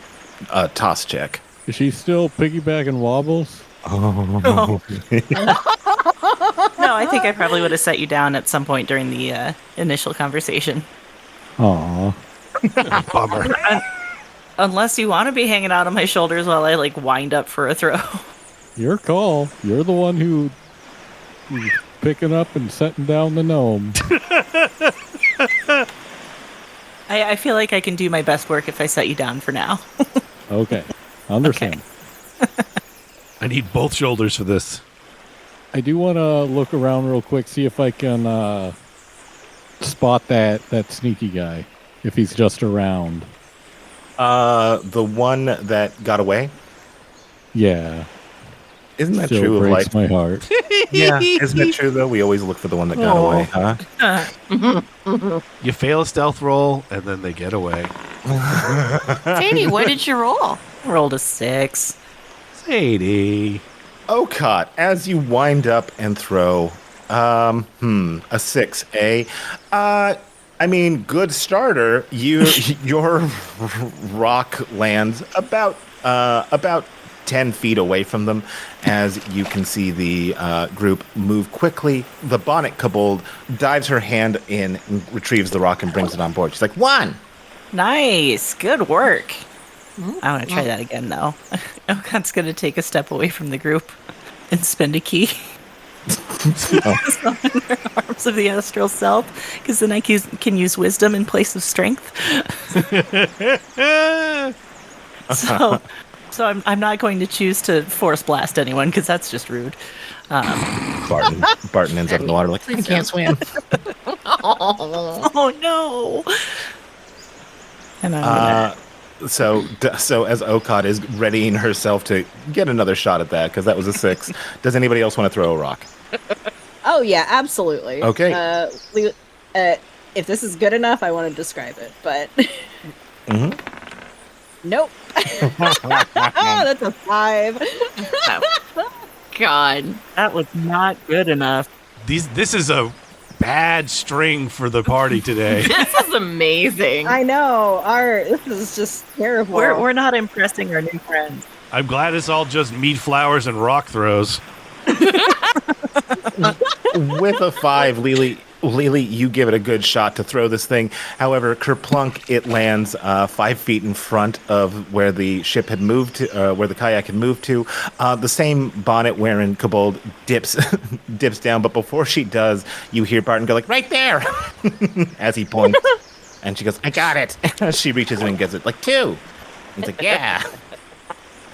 S2: Toss check.
S6: Is she still piggybacking wobbles?
S7: No, I think I probably would have set you down at some point during the initial conversation.
S6: Aw.
S5: Bummer.
S7: Unless you want to be hanging out on my shoulders while I like wind up for a throw.
S6: Your call. You're the one who's picking up and setting down the gnome.
S7: I feel like I can do my best work if I set you down for now.
S6: Okay. Understand.
S7: Okay.
S5: I need both shoulders for this.
S6: I do want to look around real quick, see if I can spot that sneaky guy, if he's just around.
S2: The one that got away?
S6: Yeah.
S2: Isn't that
S6: Still
S2: true of
S6: breaks
S2: life?
S6: my heart.
S2: Yeah, isn't it true though? We always look for the one that got away, huh?
S5: You fail a stealth roll, and then they get away.
S3: Sadie, what did you roll?
S7: I rolled a 6.
S5: Sadie.
S2: Okot, as you wind up and throw, a 6, eh? I mean, good starter. Your rock lands about 10 feet away from them as you can see the group move quickly. The bonnet kobold dives her hand in and retrieves the rock and brings it on board. She's like, 1!
S7: Nice. Good work. I want to try that again, though. Okot's going to take a step away from the group and spend a key. Summon her arms of the astral self, because then I can use wisdom in place of strength. So I'm not going to choose to force blast anyone, because that's just rude.
S2: Barton ends up in the water like, I can't swim.
S7: Oh no! And I'm
S2: So as Okad is readying herself to get another shot at that, because that was a 6, does anybody else want to throw a rock?
S10: Oh yeah, absolutely.
S2: Okay.
S10: If this is good enough, I want to describe it, but nope. That's a 5.
S3: God,
S7: that was not good enough.
S5: This is a bad string for the party today.
S3: this is amazing.
S10: I know. This is just terrible.
S7: We're not impressing our new friends.
S5: I'm glad it's all just meat flowers and rock throws.
S2: With a 5, Lili, you give it a good shot to throw this thing. However, kerplunk, it lands 5 feet in front of where the ship had moved to, where the kayak had moved to. The same bonnet-wearing kobold dips down, but before she does, you hear Barton go like, "Right there!" as he points. And she goes, "I got it!" She reaches in and gets it, like, 2. He's like, "Yeah!"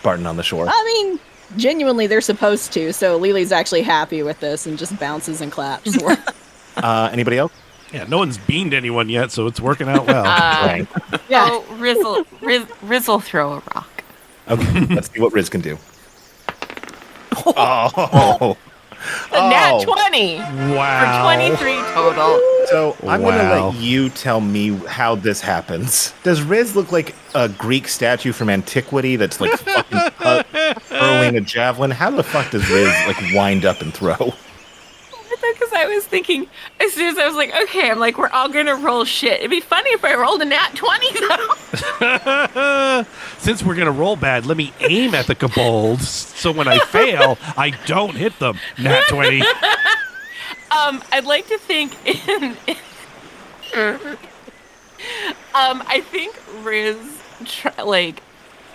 S2: Barton on the shore.
S10: I mean, genuinely, they're supposed to, so Lili's actually happy with this and just bounces and claps.
S2: Anybody else?
S5: Yeah, no one's beamed anyone yet, so it's working out well.
S2: Right.
S10: Yeah.
S3: Oh, Riz will throw a rock.
S2: Okay, let's see what Riz can do. Oh.
S3: A nat 20
S5: Wow.
S3: for 23 total.
S2: So I'm going to
S5: Wow.
S2: let you tell me how this happens. Does Riz look like a Greek statue from antiquity that's like fucking hurling a javelin? How the fuck does Riz like wind up and throw?
S3: Because I was thinking, as soon as I was like, okay, I'm like, we're all gonna roll shit. It'd be funny if I rolled a nat 20 though.
S5: Since we're gonna roll bad, let me aim at the kobolds, so when I fail, I don't hit them. Nat 20.
S3: I'd like to think I think Riz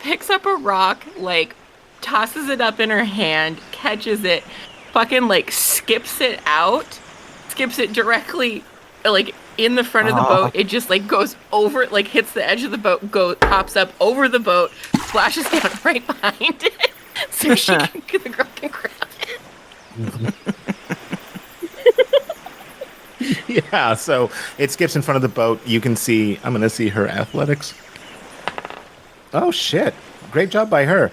S3: picks up a rock, like tosses it up in her hand, catches it, fucking skips it directly like in the front of the boat. It just goes over, hits the edge of the boat, pops up over the boat, splashes down right behind it, so the girl can grab it.
S2: Yeah, so it skips in front of the boat. You can see, I'm going to see her athletics. Oh, shit. Great job by her.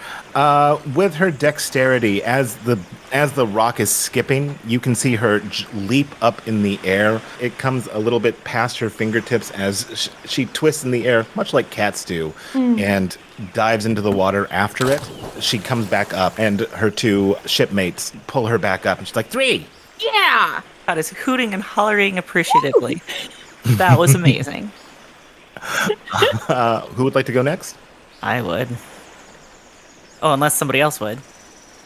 S2: With her dexterity, as the rock is skipping, you can see her leap up in the air. It comes a little bit past her fingertips as she twists in the air, much like cats do, and dives into the water after it. She comes back up, and her 2 shipmates pull her back up, and she's like, 3!
S3: Yeah!
S7: God is hooting and hollering appreciatively. That was amazing.
S2: Who would like to go next?
S7: I would. Oh, unless somebody else would.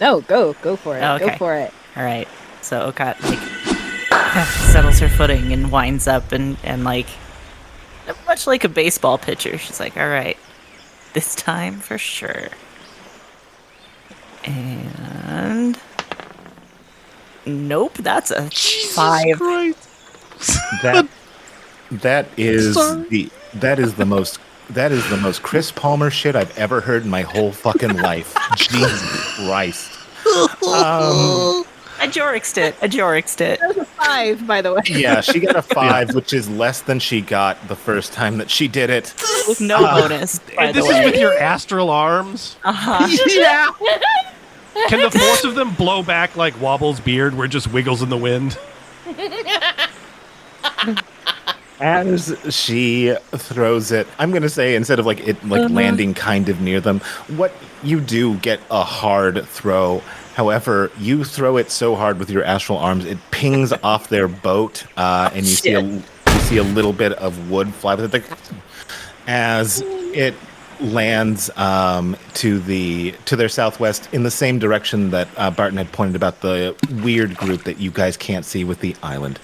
S10: No, go for it.
S7: Oh, okay.
S10: Go for it.
S7: All right. So Okat settles her footing and winds up and much like a baseball pitcher, she's like, all right, this time for sure. And nope, that's a 5.
S2: That is the most Chris Palmer shit I've ever heard in my whole fucking life. Jesus Christ.
S7: I jorixed it.
S10: That was a 5, by the way.
S2: Yeah, she got a 5, which is less than she got the first time that she did it.
S7: With no bonus.
S5: And this is with your astral arms?
S7: Uh-huh.
S2: Yeah.
S5: Can the force of them blow back like Wobble's beard where it just wiggles in the wind?
S2: As she throws it, I'm going to say, instead of landing kind of near them, what you do get a hard throw. However, you throw it so hard with your astral arms, it pings off their boat, and you see a little bit of wood fly with it. As it lands to their southwest in the same direction that Barton had pointed about the weird group that you guys can't see with the island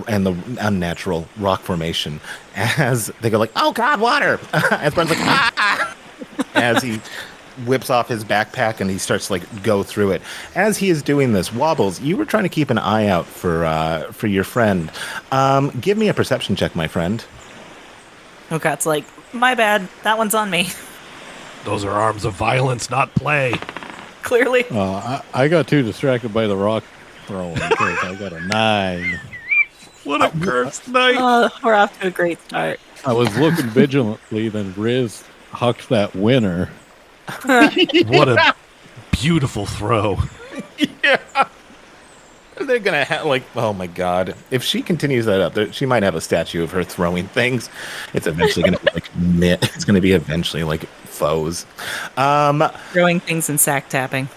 S2: and the unnatural rock formation. As they go like, oh God, water! As Barton's like, ah! As he whips off his backpack and he starts to go through it. As he is doing this, Wobbles, you were trying to keep an eye out for your friend. Give me a perception check, my friend.
S7: Okat's like, my bad, that one's on me.
S5: Those are arms of violence, not play.
S7: Clearly.
S6: I got too distracted by the rock throwing. I got a 9.
S5: What a cursed night.
S7: Oh, we're off to a great start.
S6: I was looking vigilantly, then Riz hucked that winner.
S5: What a beautiful throw.
S2: Yeah. They're gonna have oh my god! If she continues that up, she might have a statue of her throwing things. It's eventually gonna be it's gonna be eventually foes.
S7: Throwing things and sack tapping.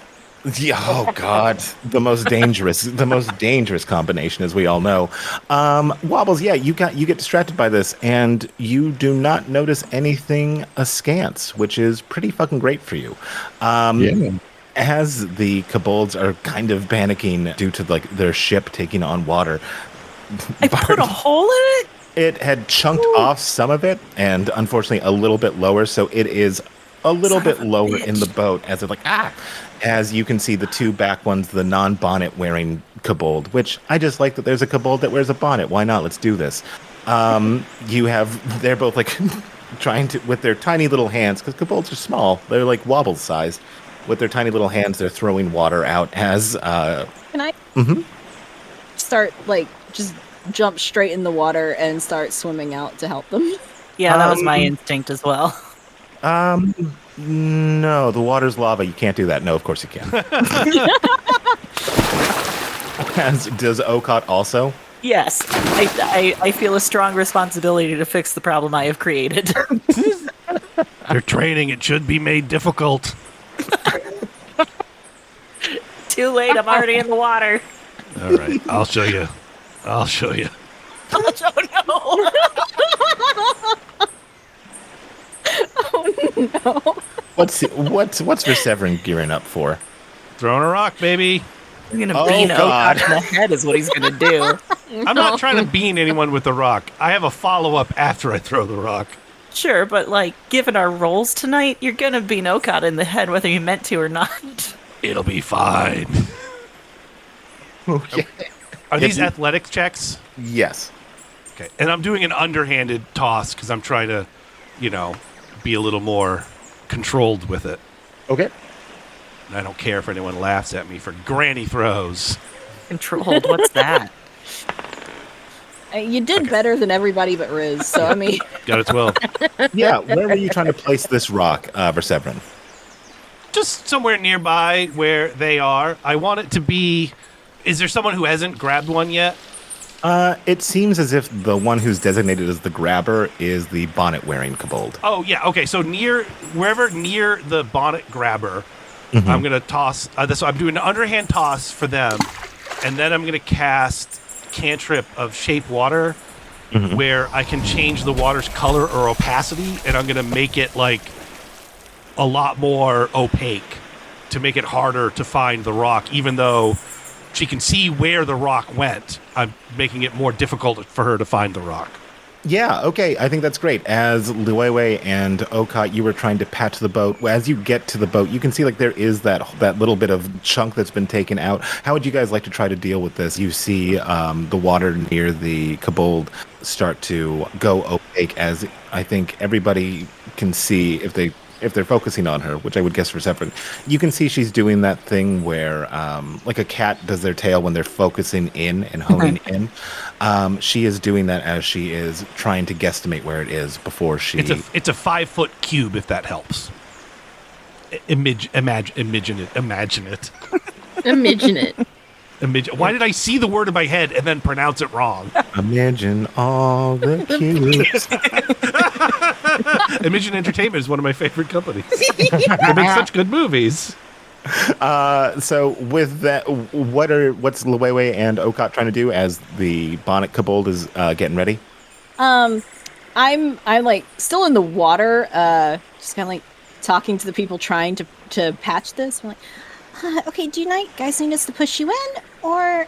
S2: Yeah, oh god, the most dangerous combination, as we all know. Wobbles, yeah, you get distracted by this, and you do not notice anything askance, which is pretty fucking great for you.
S6: Yeah.
S2: As the kobolds are kind of panicking due to their ship taking on water,
S7: I put a hole in it?
S2: It had chunked off some of it, and unfortunately a little bit lower, so it is a little bit lower in the boat as it's as you can see the two back ones, the non-bonnet wearing kobold, which I just like that there's a kobold that wears a bonnet. Why not? Let's do this. They're both trying to, with their tiny little hands, because kobolds are small, they're wobble sized. With their tiny little hands, they're throwing water out as
S10: Can I
S2: mhm.
S10: start just jump straight in the water and start swimming out to help them?
S7: Yeah, that was my instinct as well.
S2: No, the water's lava. You can't do that. No, of course you can. Does Okot also?
S7: Yes, I feel a strong responsibility to fix the problem I have created.
S5: They're training. It should be made difficult.
S7: Too late, I'm already in the water.
S5: All right, I'll show you.
S7: Oh no!
S10: Oh no!
S2: What's Reseverin gearing up for?
S5: Throwing a rock, baby.
S7: I'm gonna bean
S2: God.
S7: Okot in the head is what he's gonna do.
S5: I'm not trying to bean anyone with the rock. I have a follow-up after I throw the rock.
S7: Sure, but given our roles tonight, you're gonna bean Okot in the head whether you meant to or not.
S5: It'll be fine.
S2: Okay.
S5: Are these athletics checks?
S2: Yes.
S5: Okay. And I'm doing an underhanded toss because I'm trying to, be a little more controlled with it.
S2: Okay.
S5: And I don't care if anyone laughs at me for granny throws.
S7: Controlled, what's that?
S10: You did better than everybody but Riz, so I mean...
S5: Got a 12.
S2: Yeah, where were you trying to place this rock, Reseverin?
S5: Just somewhere nearby where they are. I want it to be... Is there someone who hasn't grabbed one yet?
S2: It seems as if the one who's designated as the grabber is the bonnet-wearing kobold.
S5: Oh, yeah, okay. So wherever near the bonnet grabber,
S2: Mm-hmm.
S5: I'm going to toss... so I'm doing an underhand toss for them, and then I'm going to cast cantrip of Shape Water,
S2: Mm-hmm.
S5: where I can change the water's color or opacity, and I'm going to make it, a lot more opaque to make it harder to find the rock, even though she can see where the rock went. I'm making it more difficult for her to find the rock.
S2: Yeah, okay, I think that's great. As Liwewe and Okot, you were trying to patch the boat. As you get to the boat, you can see there is that little bit of chunk that's been taken out. How would you guys like to try to deal with this? You see the water near the kobold start to go opaque, as I think everybody can see if they're focusing on her, which I would guess for Severin. You can see she's doing that thing where, like a cat does their tail when they're focusing in and honing in. She is doing that as she is trying to guesstimate where it is before she...
S5: It's a 5-foot cube, if that helps. Imagine it.
S3: Imagine it.
S5: Why did I see the word in my head and then pronounce it wrong?
S2: Imagine all the cubes.
S5: Imagine Entertainment is one of my favorite companies. They make such good movies.
S2: So with that, what's Liwewe and Okot trying to do as the bonnet kobold is getting ready?
S10: I'm still in the water, just kind of talking to the people trying to patch this. I'm okay, do you guys need us to push you in, or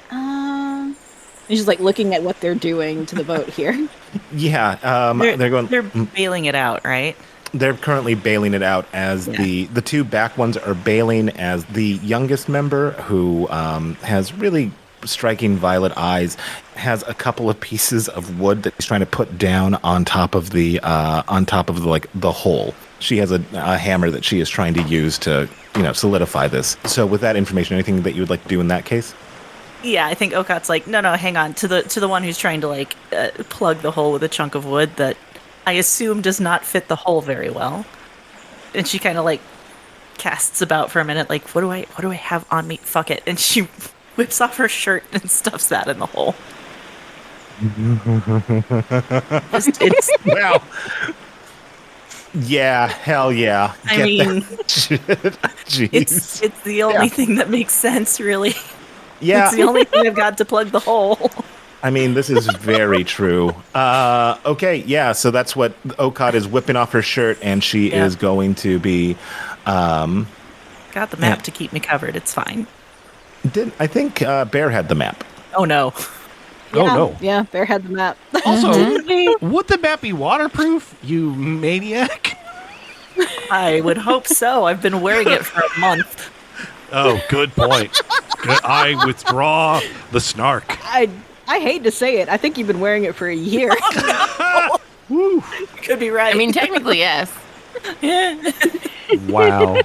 S10: he's just looking at what they're doing to the boat here.
S2: Yeah,
S7: They're bailing it out, right?
S2: They're currently bailing it out as the two back ones are bailing, as the youngest member, who has really striking violet eyes, has a couple of pieces of wood that he's trying to put down on top of the hole. She has a hammer that she is trying to use to solidify this. So with that information, anything that you would like to do in that case?
S7: Yeah, I think Okat's like, no, hang on. To the one who's trying to like plug the hole with a chunk of wood that I assume does not fit the hole very well. And she kind of like casts about for a minute, like, what do I have on me? Fuck it. And she whips off her shirt and stuffs that in the hole. It's
S2: Well, yeah, hell yeah.
S7: I mean,
S2: Jeez.
S7: it's the only thing that makes sense, really.
S2: Yeah.
S7: It's the only thing I've got to plug the hole.
S2: I mean, this is very true. Okay, yeah, so that's what Okat is whipping off her shirt, and she is going to be...
S7: got the map to keep me covered. It's fine.
S2: I think Bear had the map.
S7: Oh, no.
S10: Yeah,
S5: Oh, no.
S10: Yeah, Bear had the map.
S5: Also, would the map be waterproof, you maniac?
S7: I would hope so. I've been wearing it for a month.
S5: Oh, good point. I withdraw the snark.
S10: I hate to say it. I think you've been wearing it for a year.
S5: Woo.
S7: You could be right.
S3: I mean, technically, yes.
S7: Yeah.
S2: Wow.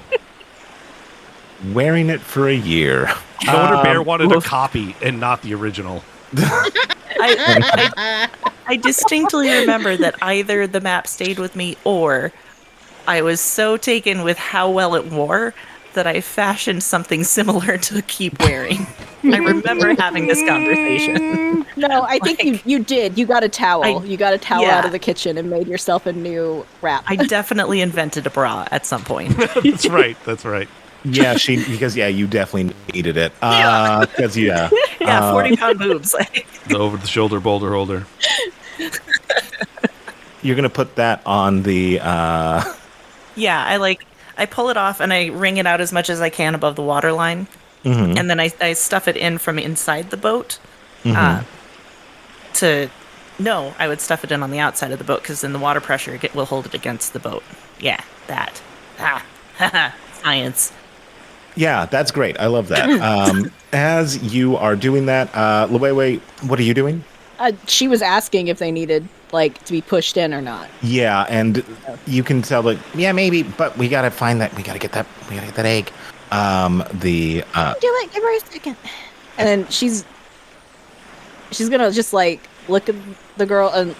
S2: Wearing it for a year.
S5: No wonder Bear wanted a copy and not the original.
S7: I distinctly remember that either the map stayed with me or I was so taken with how well it wore that I fashioned something similar to keep wearing. I remember having this conversation.
S10: No, I think you did. You got a towel. You got a towel
S7: yeah.
S10: out of the kitchen and made yourself a new wrap.
S7: I definitely invented a bra at some point.
S5: That's right. That's right.
S2: Yeah, you definitely needed it. Because,
S7: Yeah, 40-pound boobs.
S5: The over-the-shoulder boulder holder.
S2: You're going to put that on the...
S7: Yeah, I pull it off and I wring it out as much as I can above the water line.
S2: Mhm.
S7: And then I stuff it in from inside the boat.
S2: Mhm.
S7: No, I would stuff it in on the outside of the boat because then the water pressure will hold it against the boat. Yeah, that. Science.
S2: Yeah, that's great. I love that. As you are doing that, Luwewe, what are you doing?
S10: She was asking if they needed to be pushed in or not.
S2: Yeah, and you can tell that. Yeah, maybe, but we gotta find that. We gotta get that egg.
S4: Do it. Give her a second.
S10: And then she's gonna just look at the girl and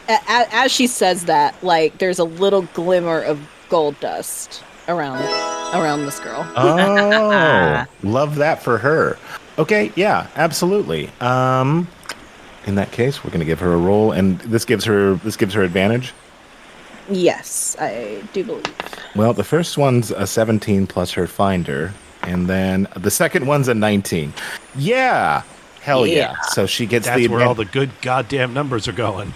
S10: as she says that, there's a little glimmer of gold dust around this girl.
S2: Oh, love that for her. Okay, yeah, absolutely. In that case, we're going to give her a roll, and this gives her advantage.
S10: Yes, I do believe.
S2: Well, the first one's a 17 plus her finder, and then the second one's a 19. Yeah, hell yeah. So she gets
S5: That's where all the good goddamn numbers are going.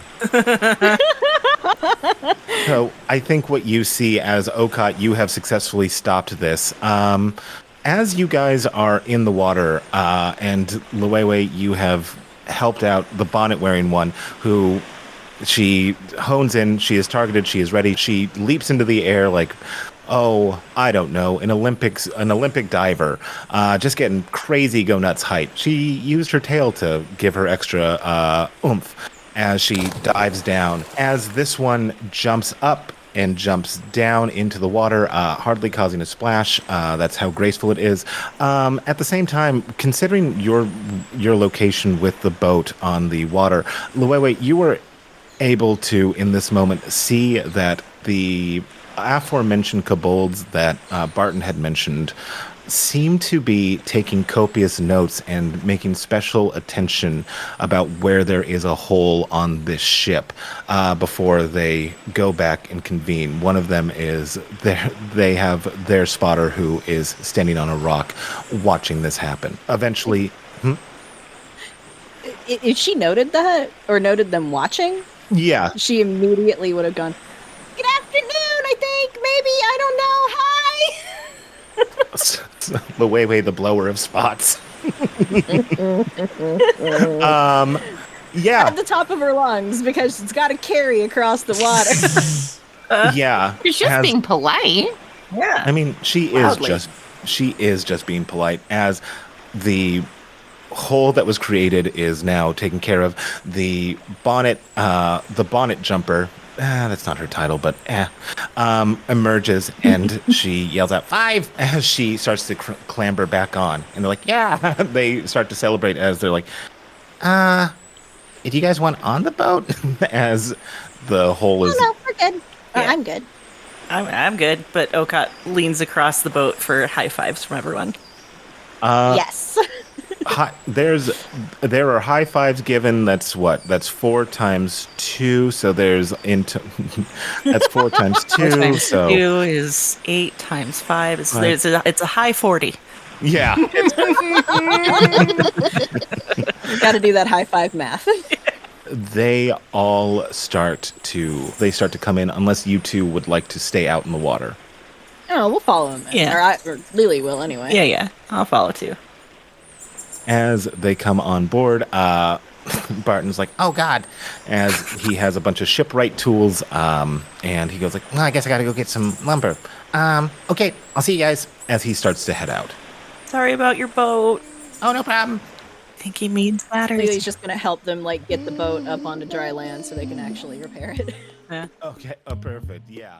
S2: So I think what you see as Okat, you have successfully stopped this. As you guys are in the water, and Luwewe, you have helped out the bonnet-wearing one, who she hones in, she is targeted, she is ready, she leaps into the air like, oh, I don't know, an Olympic diver, just getting crazy go nuts height. She used her tail to give her extra oomph as she dives down. As this one jumps up and jumps down into the water, hardly causing a splash. That's how graceful it is. At the same time, considering your location with the boat on the water, Luwewe, you were able to, in this moment, see that the aforementioned kobolds that Barton had mentioned seem to be taking copious notes and making special attention about where there is a hole on this ship before they go back and convene. One of them is they have their spotter who is standing on a rock watching this happen. Eventually...
S10: If she noted that, or noted them watching,
S2: yeah,
S10: she immediately would have gone, "Good afternoon, I think, maybe, I don't know, hi!"
S2: Luwewe, the blower of spots. Yeah.
S10: At the top of her lungs, because it's got to carry across the water.
S2: Yeah.
S3: She's just being polite.
S7: Yeah.
S2: I mean, she is just being polite as the hole that was created is now taken care of. The bonnet jumper, that's not her title, but emerges and she yells out 5 as she starts to clamber back on. And they're like, yeah, they start to celebrate as they're like, do you guys want on the boat? As the hole is.
S4: No, we're good.
S7: Yeah.
S4: I'm good.
S7: I'm good, but Okot leans across the boat for high fives from everyone.
S4: Yes.
S2: There are high fives given. That's 4 times 2. So there's that's 4 times 2.
S7: 4 times
S2: so
S7: 2 is 8 times 5. It's a high 40.
S2: Yeah.
S10: Got to do that high five math.
S2: They all start to come in unless you two would like to stay out in the water.
S10: Oh, we'll follow him.
S7: Yeah.
S10: Or Lili will anyway.
S7: Yeah. I'll follow too.
S2: As they come on board, Barton's like, "Oh God!" As he has a bunch of shipwright tools, and he goes like, "Well, I guess I got to go get some lumber." Okay, I'll see you guys. As he starts to head out.
S7: Sorry about your boat.
S2: Oh, no problem.
S7: I think he means ladders.
S10: Lili's just gonna help them get the boat up onto dry land so they can actually repair it.
S7: Yeah.
S2: Okay. Oh, perfect. Yeah.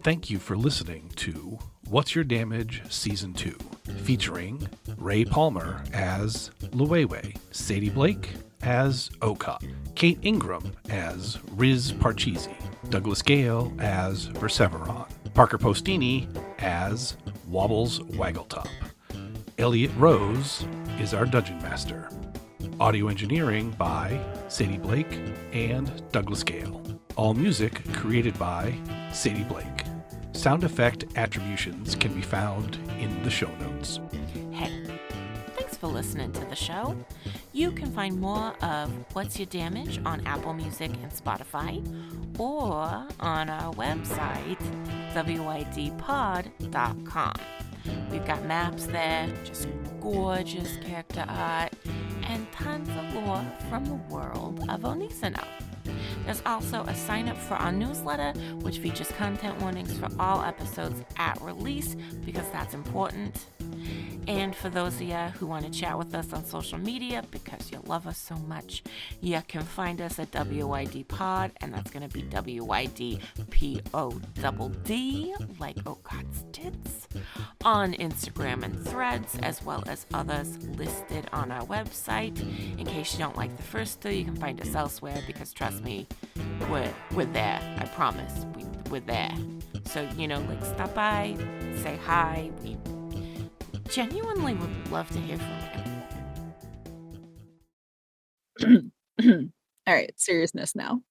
S5: Thank you for listening to What's Your Damage Season 2, featuring Ray Palmer as Luwewe, Sadie Blake as Okot, Kate Ingram as Riz Parcheesi, Douglas Gale as Perseveron, Parker Postini as Wobbles Waggletop. Elliot Rose is our Dungeon Master. Audio engineering by Sadie Blake and Douglas Gale. All music created by Sadie Blake. Sound effect attributions can be found in the show notes.
S3: Hey, thanks for listening to the show. You can find more of What's Your Damage on Apple Music and Spotify, or on our website, WYDpod.com. We've got maps there, just gorgeous character art, and tons of lore from the world of Onisano. There's also a sign up for our newsletter, which features content warnings for all episodes at release, because that's important. And for those of you who want to chat with us on social media, because you love us so much, you can find us at WYD Pod, and that's going to be WYD PODD, like Okot's tits, on Instagram and Threads, as well as others listed on our website. In case you don't like the first two, you can find us elsewhere, because trust me, we're there. I promise, we're there. So, stop by, say hi. We genuinely would love to hear from you.
S10: All right, seriousness now.